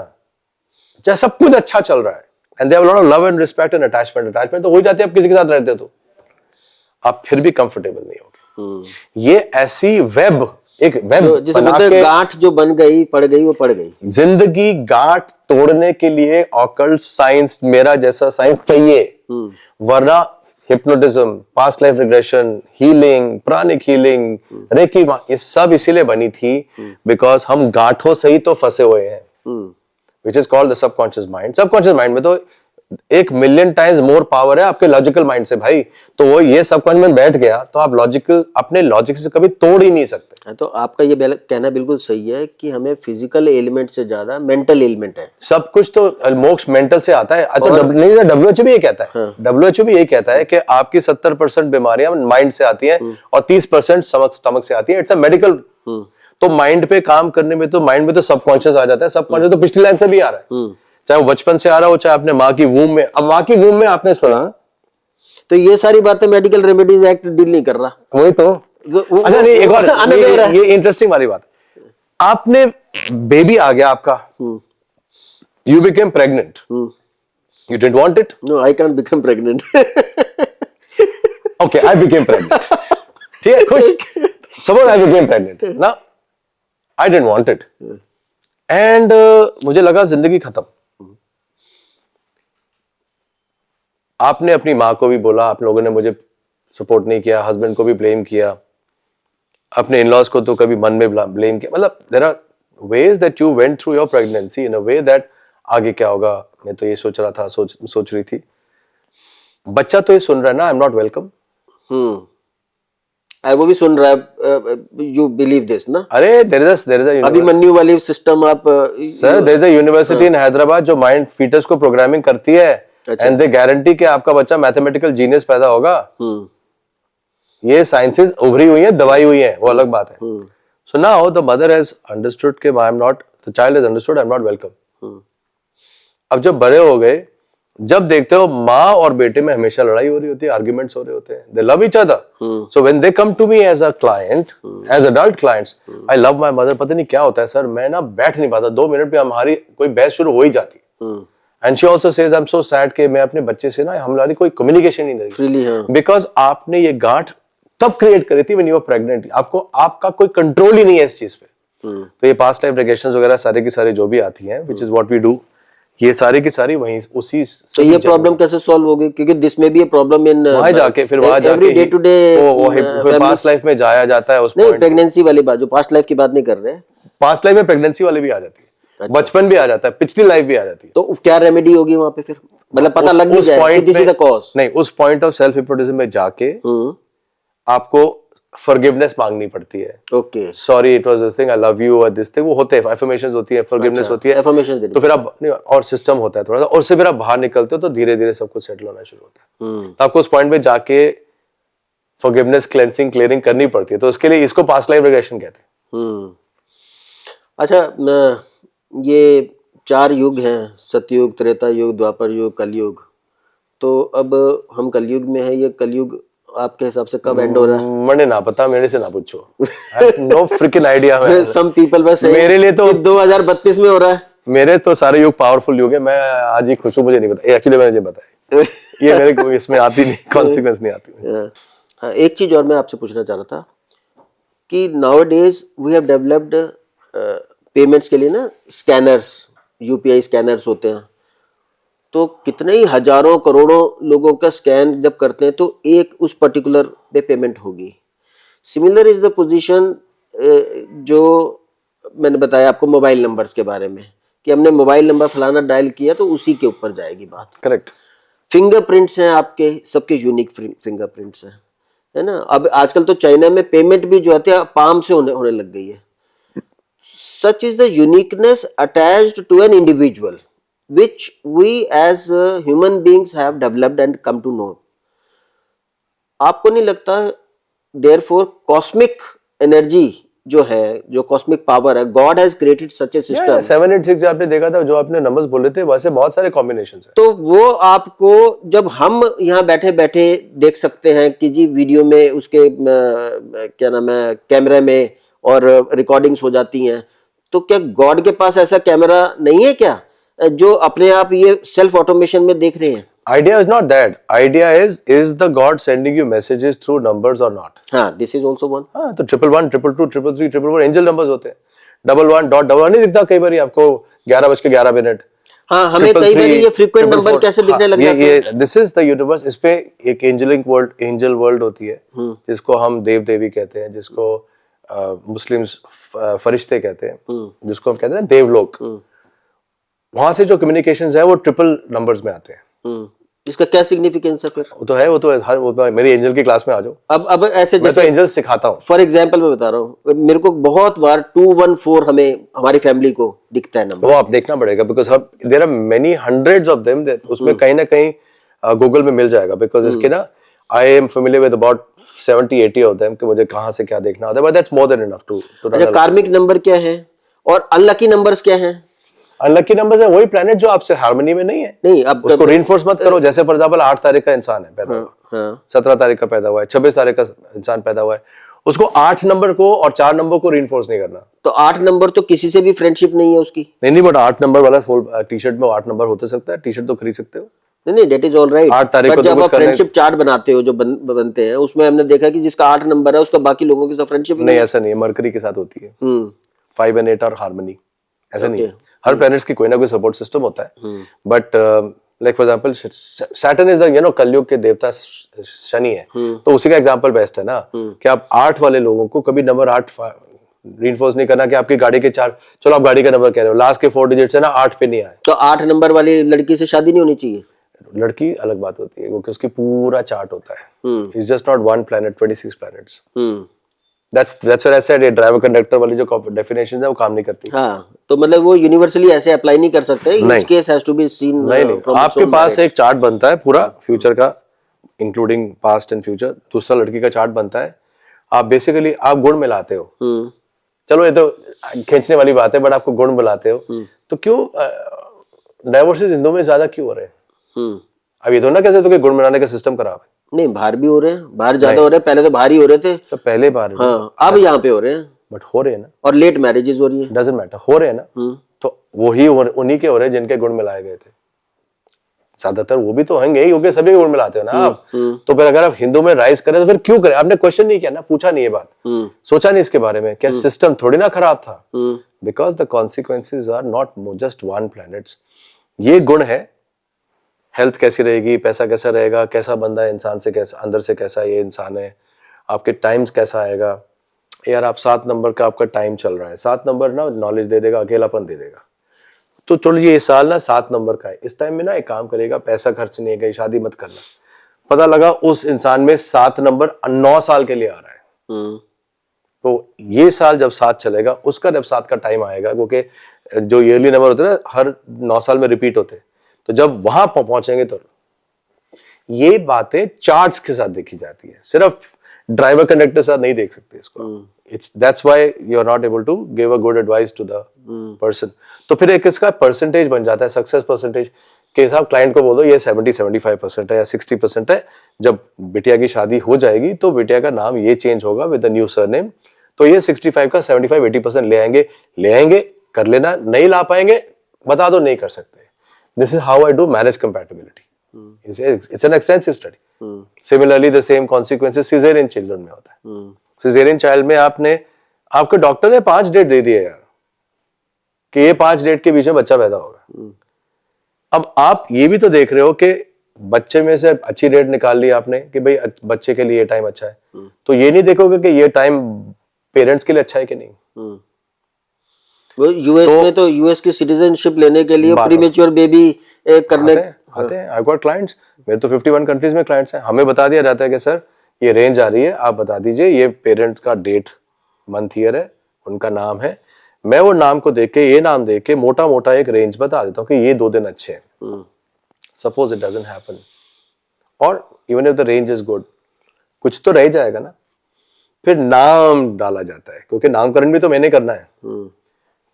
चाहे सब कुछ अच्छा चल रहा है, and they have a lot of love and respect and attachment तो हो ही जाती है, आप किसी के साथ रहते हो तो आप फिर भी कंफर्टेबल नहीं होगे। ये ऐसी वेब, एक वेब जिसे बोलते हैं गांठ जो बन गई, पड़ गई, वो पड़ गई। जिंदगी गांठ तोड़ने के लिए ऑकल्ट साइंस, मेरा जैसा साइंस चाहिए, वरना hypnotism, past life regression, healing, pranic healing, reiki, ये सब इसीलिए बनी थी बिकॉज हम गांठों से ही तो फंसे हुए हैं, which is called the subconscious mind। Subconscious mind में तो 1 मिलियन टाइम्स मोर पावर है आपके लॉजिकल माइंड से भाई, तो वो ये सबकॉन्शियस में बैठ गया तो आप लॉजिकल, अपने लॉजिक से कभी तोड़ ही नहीं सकते। तो आपका ये कहना बिल्कुल सही है कि हमें फिजिकल एलिमेंट से ज्यादा मेंटल एलिमेंट है। सब कुछ तो मोक्ष मेंटल से आता है। तो WHO भी ये कहता है, WHO भी ये कहता है कि आपकी 70% बीमारियां माइंड से आती हैं और 30% स्टमक से आती है। It's a medical. तो माइंड पे काम करने में तो माइंड में तो सबकॉन्शियस आ जाता है। सबकॉन्शियस तो पिछली लाइफ से भी आ रहा है, चाहे वो बचपन से आ रहा हो, चाहे अपने माँ की वूम में। अब माँ की वूम में आपने सुना, तो ये सारी बातें मेडिकल रेमेडीज एक्ट डील नहीं कर रहा। वही तो। अच्छा नहीं, एक और ये इंटरेस्टिंग वाली बात, आपने बेबी आ गया आपका, you became pregnant, you didn't want it. No, I can't become pregnant. Okay, I became pregnant, ठीक है, खुश। सपोज आई बिकेम प्रेग्नेंट ना, I didn't want it and मुझे लगा जिंदगी खत्म। आपने अपनी माँ को भी बोला, आप लोगों ने मुझे सपोर्ट नहीं किया, हस्बैंड को भी ब्लेम किया, अपने इन-लॉज को तो कभी मन में ब्लेम किया। मतलब there are ways that you went through your pregnancy in a way that आगे क्या होगा, मैं तो ये सोच रहा था, सोच रही थी। बच्चा तो ये सुन रहा है ना, आई एम नॉट वेलकम। वो भी सुन रहा है, यू बिलीव दिस ना। अरे देयर इज अ अभिमन्यु वाली सिस्टम आप sir, there is a university in Hyderabad जो माइंड फीटस को प्रोग्रामिंग करती है एंड दे गारंटी कि आपका बच्चा मैथमेटिकल जीनियस पैदा होगा। ये साइंसेस उभरी हुई हैं, दवाई हुई हैं, वो अलग बात है। So now the mother has understood कि I am not, the child has understood I am not welcome. अब जब बड़े हो गए, जब देखते हो माँ और बेटे में हमेशा लड़ाई हो रही होती है, आर्ग्यूमेंट्स हो रहे होते हैं, they love each other. So when they come to me as a client, as adult clients, I love my mother. पता नहीं क्या होता है सर, मैं ना बैठ नहीं पाता, 2 मिनट में हमारी कोई बहस शुरू हो ही जाती है। And she also says I am so sad कि मैं अपने बच्चे से ना हमारी कोई कम्युनिकेशन ही नहीं फ्रीली, बिकॉज आपने ये गांठ तब क्रिएट करी थी व्हेन यू वर प्रेग्नेंट। आपको आपका कोई कंट्रोल ही नहीं है इस चीज पे। तो ये पास्ट लाइफ रिग्रेशंस वगैरह सारे की सारी जो भी आती हैं, which is what we do, ये सारी की सारी वहीं उसी। तो ये प्रॉब्लम कैसे सॉल्व होगी? क्योंकि दिस में भी ये प्रॉब्लम इन वहां जाके, फिर वहां जाके डे टू डे फिर पास्ट लाइफ में जाया जाता है। उस नहीं, प्रेगनेंसी वाली बात, जो पास्ट लाइफ की बात नहीं कर रहे, पास्ट लाइफ में प्रेगनेंसी वाली भी आ जाती है। बचपन भी आ जाता है, पिछली लाइफ भी आ जाती है। तो क्या रेमेडी होगी वहां पे फिर, मतलब पता लग नहीं जाए दिस इज द कॉज? नहीं, उस पॉइंट ऑफ सेल्फ हिप्नोटिज्म में जाके आपको फॉरगिवनेस मांगनी पड़ती है। Okay, sorry it was this thing, I love you और दिस थिंग, वो होते हैं, अफर्मेशंस होती है, फॉरगिवनेस होती है, एफर्मेशन देनी। तो फिर आप नहीं, और सिस्टम होता है थोड़ा सा, और उससे फिर आप बाहर निकलते हो तो धीरे धीरे सब कुछ सेटल होना शुरू होता है। तो आपको उस पॉइंट पे जाके फॉरगिवनेस, क्लेंसिंग, क्लियरिंग करनी पड़ती है। तो उसके लिए इसको पास्ट लाइफ रिग्रेशन कहते हैं। अच्छा, ये 4 युग हैं, सतयुग, त्रेता युग, द्वापर युग, कलयुग। तो अब हम कलयुग में है, ये कलयुग आपके हिसाब से कब एंड हो रहा है? मैंने ना पता, मेरे से ना पूछो, no freaking idea. Some people बस मेरे लिए तो 2032 में हो रहा है। मेरे तो सारे युग पावरफुल युग है, मैं आज ही खुश हूं, मुझे नहीं पता, एक्चुअली मैंने बताया ये मेरे को इसमें आती नहीं, कॉन्सिक्वेंस नहीं आती। हाँ, एक चीज और मैं आपसे पूछना चाह रहा था कि nowadays we have developed payments के लिए ना स्कैनर्स, यूपीआई स्कैनर्स होते हैं। तो कितने ही हजारों करोड़ों लोगों का स्कैन जब करते हैं तो एक उस पर्टिकुलर पे पेमेंट होगी। सिमिलर इज द पोजीशन जो मैंने बताया आपको मोबाइल नंबर्स के बारे में, कि हमने मोबाइल नंबर फलाना डायल किया तो उसी के ऊपर जाएगी बात। करेक्ट। फिंगरप्रिंट्स हैं आपके, सबके यूनिक फिंगरप्रिंट्स हैं, है ना। अब आजकल तो चाइना में पेमेंट भी जो है पाम से होने लग गई है। Such is the uniqueness attached to an individual which we as human beings have developed and come to know. आपको नहीं लगता therefore cosmic energy जो है, जो कॉस्मिक पावर है, God has created such A system. 786 जो आपने देखा था, जो आपने नंबर्स बोले थे, वैसे बहुत सारे कॉम्बिनेशंस हैं। तो वो आपको जब हम यहाँ बैठे बैठे देख सकते हैं कि जी वीडियो में उसके क्या नाम है, कैमरे में और रिकॉर्डिंग्स हो जाती हैं, तो क्या गॉड के पास ऐसा कैमरा नहीं है क्या जो अपने आप ये सेल्फ ऑटोमेशन में देख रहे हैं? Idea is not that. Idea is the God sending you messages through numbers or not? हाँ, this is also one. हाँ, तो 111, 222, 333, 444 एंजल नंबर्स होते हैं। 11.11 नहीं दिखता कई बार आपको 11:11। हाँ, हमें कई बार ये फ्रीक्वेंट नंबर कैसे दिखने लग जाते हैं? This is the universe. इस पे एक एंजल वर्ल्ड होती है, जिसको हम देव देवी कहते हैं, जिसको मुस्लिम्स फरिश्ते कहते हैं, जिसको हम कहते हैं देवलोक। वहां से जो कम्युनिकेशंस है वो ट्रिपल नंबर्स में आते हैं। इसका क्या सिग्निफिकेंस है फिर? वो तो है, वो मेरी एंजल की क्लास में आ जाओ। अब ऐसे मैं तो एंजल सिखाता हूँ। फॉर एग्जांपल मैं बता रहा हूँ, मेरे को बहुत बार 214 हमें हमारी फैमिली को दिखता है नंबर। वो आप देखना पड़ेगा, because there are many hundreds of them, उसमें कहीं ना कहीं गूगल में मिल जाएगा, बिकॉज इसके ना I am familiar with about 70-80 of them कि मुझे कहाँ से क्या देखना होता है, but that's more than enough to. अच्छा, कार्मिक नंबर क्या है और अनलकी नंबर्स क्या हैं? अनलकी नंबर्स है वही प्लेनेट जो आपसे हार्मनी में नहीं है। नहीं, अब उसको रीइंफोर्स मत करो। जैसे फॉर एग्जांपल 8 तारीख का इंसान है पैदा हुआ, 17 तारीख का पैदा हुआ है, 26 तारीख का इंसान पैदा हुआ है, उसको 8 नंबर को और 4 नंबर को रीइंफोर्स नहीं करना। तो 8 नंबर तो किसी से भी फ्रेंडशिप नहीं है उसकी। नहीं, बट 8 नंबर वाला फुल टी-शर्ट में 8 नंबर होते सकता है, टी-शर्ट तो खरीद सकते हो। नहीं, दैट इज ऑल राइट। 8 तारीख को जब आप फ्रेंडशिप चार्ट बनाते हो, जो बनते हैं, उसमें हमने देखा कि जिसका 8 नंबर है उसका बाकी लोगों के साथ फ्रेंडशिप नहीं, ऐसा नहीं है। मरकरी के साथ होती है 5 and 8 और हार्मनी, ऐसा नहीं है। हर प्लैनेट्स की कोई ना कोई सपोर्ट सिस्टम होता है, but like for example Saturn is the कलयुग के देवता शनि है, तो उसी का एग्जांपल बेस्ट है ना कि आप 8 वाले लोगों को कभी नंबर 8 रीइंफोर्स नहीं करना कि आपकी गाड़ी के 4, चलो आप गाड़ी का नंबर कह रहे हो, लास्ट के 4 डिजिट्स है ना 8 पे नहीं आए, तो 8 नंबर वाली लड़की से शादी नहीं होनी चाहिए। लड़की अलग बात होती है, क्योंकि उसकी पूरा चार्ट होता है। It's just not one planet, 26 planets. That's what I said, ये ड्राइवर कंडक्टर वाली जो डेफिनेशन है वो काम नहीं करती। हाँ, तो मतलब वो यूनिवर्सली ऐसे अप्लाई नहीं कर सकते। Each case has to be seen from आपके पास एक चार्ट बनता है पूरा फ्यूचर का, इंक्लूडिंग पास्ट एंड फ्यूचर। दूसरा लड़की का चार्ट बनता है। आप बेसिकली आप गुण मिलाते हो। चलो ये तो खींचने वाली बात है, बट आपको गुण मिलाते हो, तो क्यों डाइवोर्सेस हिंदू में ज्यादा क्यों हो रहे हैं? अब ये तो ना कह सकते कि गुण मिलाने का सिस्टम खराब है। नहीं, बाहर भी हो रहे हैं, बाहर ज्यादा हो रहे हैं। पहले तो बाहर ही हो रहे थे सब, पहले बाहर। हाँ, अब यहाँ पे हो रहे हैं, बट हो रहे हैं ना। और लेट मैरिजेस हो रही है। डजंट मैटर, हो रहे हैं ना। तो वही उन्हीं के हो रहे हैं जिनके गुण मिलाए गए थे। ज्यादातर वो भी तो होंगे क्योंकि सभी गुण मिलाते हो ना आप। तो फिर अगर आप हिंदू में राइज करें तो फिर क्यों करें? आपने क्वेश्चन नहीं किया ना, पूछा नहीं ये बात, सोचा नहीं इसके बारे में, क्या सिस्टम थोड़ी ना खराब था? Because the consequences are not just one planets. ये गुण है, हेल्थ कैसी रहेगी, पैसा कैसा रहेगा, कैसा बंदा है इंसान से, कैसा अंदर से कैसा ये इंसान है, आपके टाइम्स कैसा आएगा। यार आप 7 नंबर का आपका टाइम चल रहा है, 7 नंबर ना नॉलेज दे देगा, अकेलापन दे देगा। तो चलो ये साल ना 7 नंबर का है, इस टाइम में ना एक काम करेगा, पैसा खर्च नहीं है, शादी मत करना। पता लगा उस इंसान में 7 नंबर 9 साल के लिए आ रहा है। तो ये साल जब 7 चलेगा, उसका जब 7 का टाइम आएगा, क्योंकि जो ईयरली नंबर होते हैं ना हर 9 साल में रिपीट होते हैं, तो जब वहां पहुंचेंगे तो ये बातें चार्ट्स के साथ देखी जाती है, सिर्फ ड्राइवर कंडक्टर साथ नहीं देख सकते इसको। It's that's why you are not able to give a good advice to the person. तो फिर एक इसका परसेंटेज बन जाता है, सक्सेस परसेंटेज के हिसाब क्लाइंट को बोलो ये 70-75% है या 60% है। जब बिटिया की शादी हो जाएगी तो बिटिया का नाम ये चेंज होगा विद द न्यू सरनेम, तो ये 65 का 75-80% ले आएंगे, कर लेना। नहीं ला पाएंगे बता दो नहीं कर सकते। This is how I do marriage compatibility. It's an extensive study. Similarly, the same consequences cesarean children में होता है। Cesarean child में आपके डॉक्टर ने 5 डेट दे दिए यार कि ये 5 डेट के बीच में बच्चा पैदा होगा। अब आप ये भी तो देख रहे हो कि बच्चे में से अच्छी डेट निकाल ली आपने कि भाई बच्चे के लिए ये टाइम अच्छा है, तो ये नहीं देखोगे कि ये टाइम पेरेंट्स के लिए अच्छा है कि नहीं। वो यूएस में तो यूएस की सिटीजनशिप लेने के लिए प्रीमेच्योर बेबी करने आते हैं। आई गॉट क्लाइंट्स, मेरे तो 51 कंट्रीज में क्लाइंट्स हैं। हमें बता दिया जाता है कि सर ये रेंज आ रही है, आप बता दीजिए ये पेरेंट्स का डेट मंथ ईयर है, उनका नाम है। मैं वो नाम को देख के, ये नाम देख के मोटा मोटा एक रेंज बता देता हूँ कि ये 2 दिन अच्छे हैं। सपोज इट डजंट हैपन, और even if the range is good, कुछ तो रह जाएगा ना। फिर नाम डाला जाता है, क्योंकि नामकरण भी तो मैंने करना है।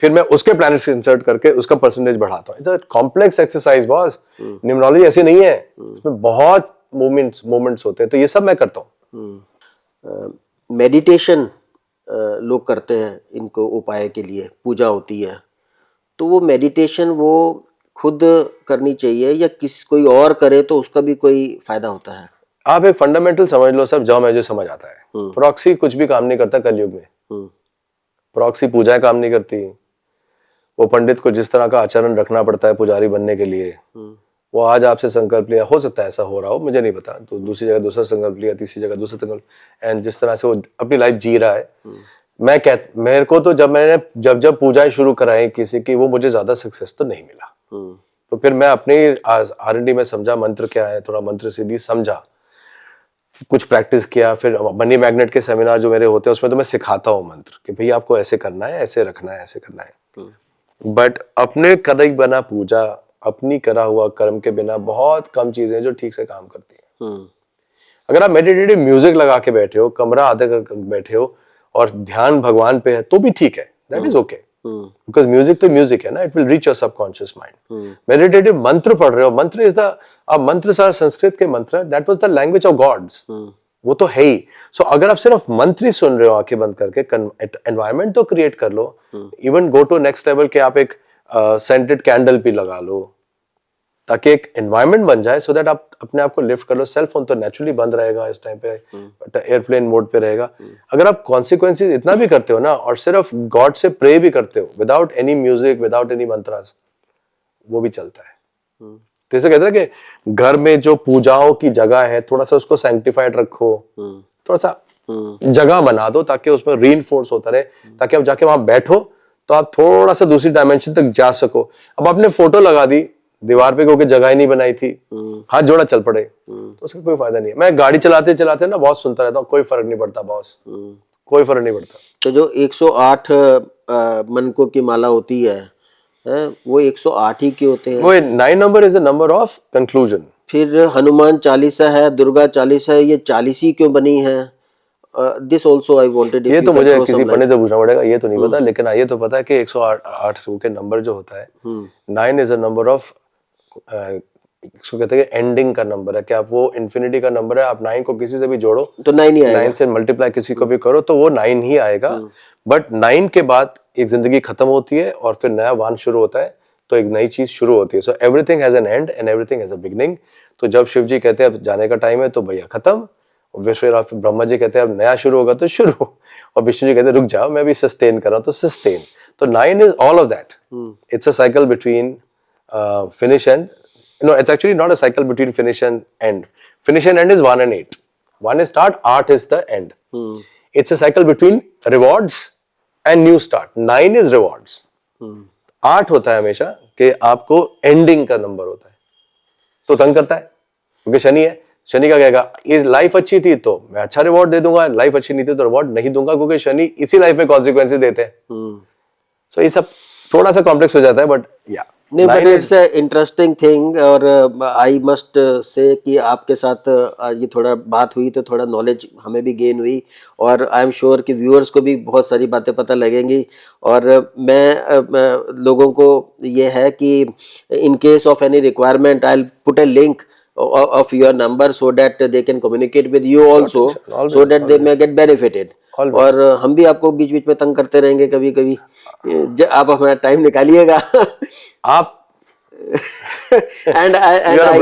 फिर मैं उसके प्लैनेट्स इंसर्ट करके उसका परसेंटेज बढ़ाता हूँ। It's a complex exercise boss. Numerology ऐसी नहीं है, इसमें बहुत मूवमेंट्स होते हैं, तो ये सब मैं करता हूँ। मेडिटेशन लोग करते हैं इनको उपाय के लिए, पूजा होती है, तो वो मेडिटेशन वो खुद करनी चाहिए या कोई और करे तो उसका भी कोई फायदा होता है? आप एक फंडामेंटल समझ लो, सब जाओ मुझे समझ आता है। प्रॉक्सी कुछ भी काम नहीं करता कलयुग में। प्रॉक्सी पूजाएं काम नहीं करती। वो पंडित को जिस तरह का आचरण रखना पड़ता है पुजारी बनने के लिए, वो आज आपसे संकल्प लिया, हो सकता है ऐसा हो रहा हो, मुझे नहीं पता, तो दूसरी जगह दूसरा संकल्प लिया, तीसरी जगह दूसरा संकल्प, एंड जिस तरह से वो अपनी लाइफ जी रहा है। मेरे को तो जब पूजाएं शुरू कराई किसी की, वो मुझे ज्यादा सक्सेस तो नहीं मिला। तो फिर मैं अपने R&D में समझा मंत्र क्या है, थोड़ा मंत्र सिद्धि समझा, कुछ प्रैक्टिस किया। फिर मनी मैग्नेट के सेमिनार जो मेरे होते हैं उसमें तो मैं सिखाता हूँ मंत्र कि भाई आपको ऐसे करना है, ऐसे रखना है, ऐसे करना है। बट अपने करे बना पूजा, अपनी करा हुआ कर्म के बिना बहुत कम चीजें जो ठीक से काम करती हैं। अगर आप मेडिटेटिव म्यूजिक लगा के बैठे हो, कमरा आधे कर बैठे हो और ध्यान भगवान पे है तो भी ठीक है, that is okay, because music तो म्यूजिक है ना, it will reach your subconscious mind. Meditative मंत्र पढ़ रहे हो, मंत्र इज द, अब मंत्र सारा संस्कृत के मंत्र, that was the language of gods, वो तो है ही। सो अगर आप सिर्फ मंत्र ही सुन रहे हो आंखें बंद करके, एनवायरनमेंट तो क्रिएट कर लो। Even go to next level के आप एक सेंटेड कैंडल भी लगा लो ताकि एक एनवायरनमेंट बन जाए, सो दैट आप अपने आप को लिफ्ट कर लो। सेल फोन तो नेचुरली बंद रहेगा इस टाइम पे, एयरप्लेन मोड पे रहेगा। अगर आप कॉन्सिक्वेंसेस इतना भी करते हो ना, और सिर्फ गॉड से प्रे भी करते हो without any music, without any mantras, वो भी चलता है। तो इसे कहते हैं कि घर में जो पूजाओं की जगह है, थोड़ा सा उसको सैंक्टिफाइड रखो, थोड़ा सा जगह बना दो ताकि उसमें रीइंफोर्स होता रहे, ताकि आप जाके वहां बैठो तो आप थोड़ा सा दूसरी डायमेंशन तक जा सको। अब आपने फोटो लगा दी दीवार पे क्योंकि जगह ही नहीं बनाई थी, हाथ जोड़ा चल पड़े, तो उसका कोई फायदा नहीं है। मैं गाड़ी चलाते चलाते ना बहुत सुनता रहता हूँ, कोई फर्क नहीं पड़ता बॉस, कोई फर्क नहीं पड़ता। तो जो 108 मनकों की माला होती है, वो 108 ही क्यों होते हैं? वो 9 number is the number of conclusion. फिर हनुमान चालीसा है, दुर्गा चालीसा है, ये 40 ही क्यों बनी है? दिस ऑल्सो आई वांटेड, ये तो मुझे किसी पंडित से पूछना पड़ेगा, ये तो नहीं पता, लेकिन ये तो पता है कि 108 के नंबर जो होता है, 9 इज अ नंबर ऑफ, इसको कहते हैं एंडिंग का नंबर है, कि आप वो इन्फिनिटी का नंबर है, आप 9 को किसी से भी जोड़ो तो 9 ही आएगा, 9 से मल्टीप्लाई किसी को भी करो तो वो 9 ही आएगा। बट 9 के बाद एक जिंदगी खत्म होती है और फिर नया 1 शुरू होता है, तो एक नई चीज शुरू होती है। So everything has an and and everything has a beginning. तो जब शिव जी कहते हैं अब जाने का टाइम है तो भैया खत्म, फिर ब्रह्मा जी कहते हैं अब नया शुरू होगा तो शुरू, और विष्णु जी कहते हैं रुक जाओ मैं भी सस्टेन कर रहा हूं तो सस्टेन। तो 9 is all of that, it's a cycle between finish and, no, it's actually not a cycle between finish and end. Finish and end is 1 and 8. 1 is start, 8 is the end. It's a cycle between rewards and new start. 9 is rewards. 8 होता है हमेशा कि आपको एंडिंग का नंबर होता है, तो तंग करता है क्योंकि शनि है। शनि का कहेगा ये लाइफ अच्छी थी तो मैं अच्छा रिवॉर्ड दे दूंगा, लाइफ अच्छी नहीं थी तो रिवॉर्ड नहीं दूंगा, क्योंकि शनि इसी लाइफ में कॉन्सिक्वेंसेस देते हैं। सो ये सब थोड़ा सा कॉम्प्लेक्स हो जाता है, बट या नहीं, बट इट्स इंटरेस्टिंग थिंग। और आई मस्ट से कि आपके साथ ये थोड़ा बात हुई तो थोड़ा नॉलेज हमें भी गेन हुई, और आई एम श्योर कि व्यूअर्स को भी बहुत सारी बातें पता लगेंगी। और मैं लोगों को ये है कि in case of any requirement I will put a link of your number so that they can communicate with you also, always, so that they may get benefited. Always. और हम भी आपको बीच बीच में तंग करते रहेंगे कभी कभी, आप हमारा टाइम निकालिएगा। आप and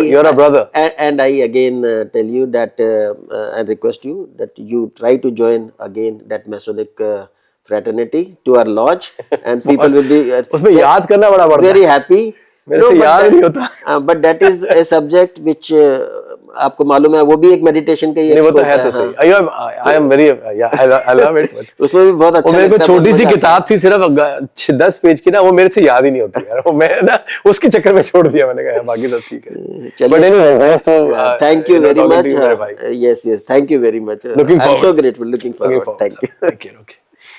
you're a brother. And I again tell you that I request you that you try to join again that Masonic fraternity to our lodge, and people will be उसमें याद करना बड़ा पड़ता है, very happy. मेरे से याद नहीं होता। But that is a subject which आपको मालूम है वो भी एक मेडिटेशन का ही नहीं, वो तो होता है तो सही। I am very I love it. उसमें भी बहुत अच्छा मेरे को लगता है, छोटी बहुत सी मजा किताब थी सिर्फ 10 पेज की ना, वो मेरे से याद ही नहीं होती यार, वो मैं ना उसके चक्कर में छोड़ दिया, मैंने कहा बाकी सब ठीक है। चलिए, थैंक यू वेरी मच। मेरे भाई, yes, thank you very much. Looking I'm so forward. grateful, looking forward. Thank you. Okay.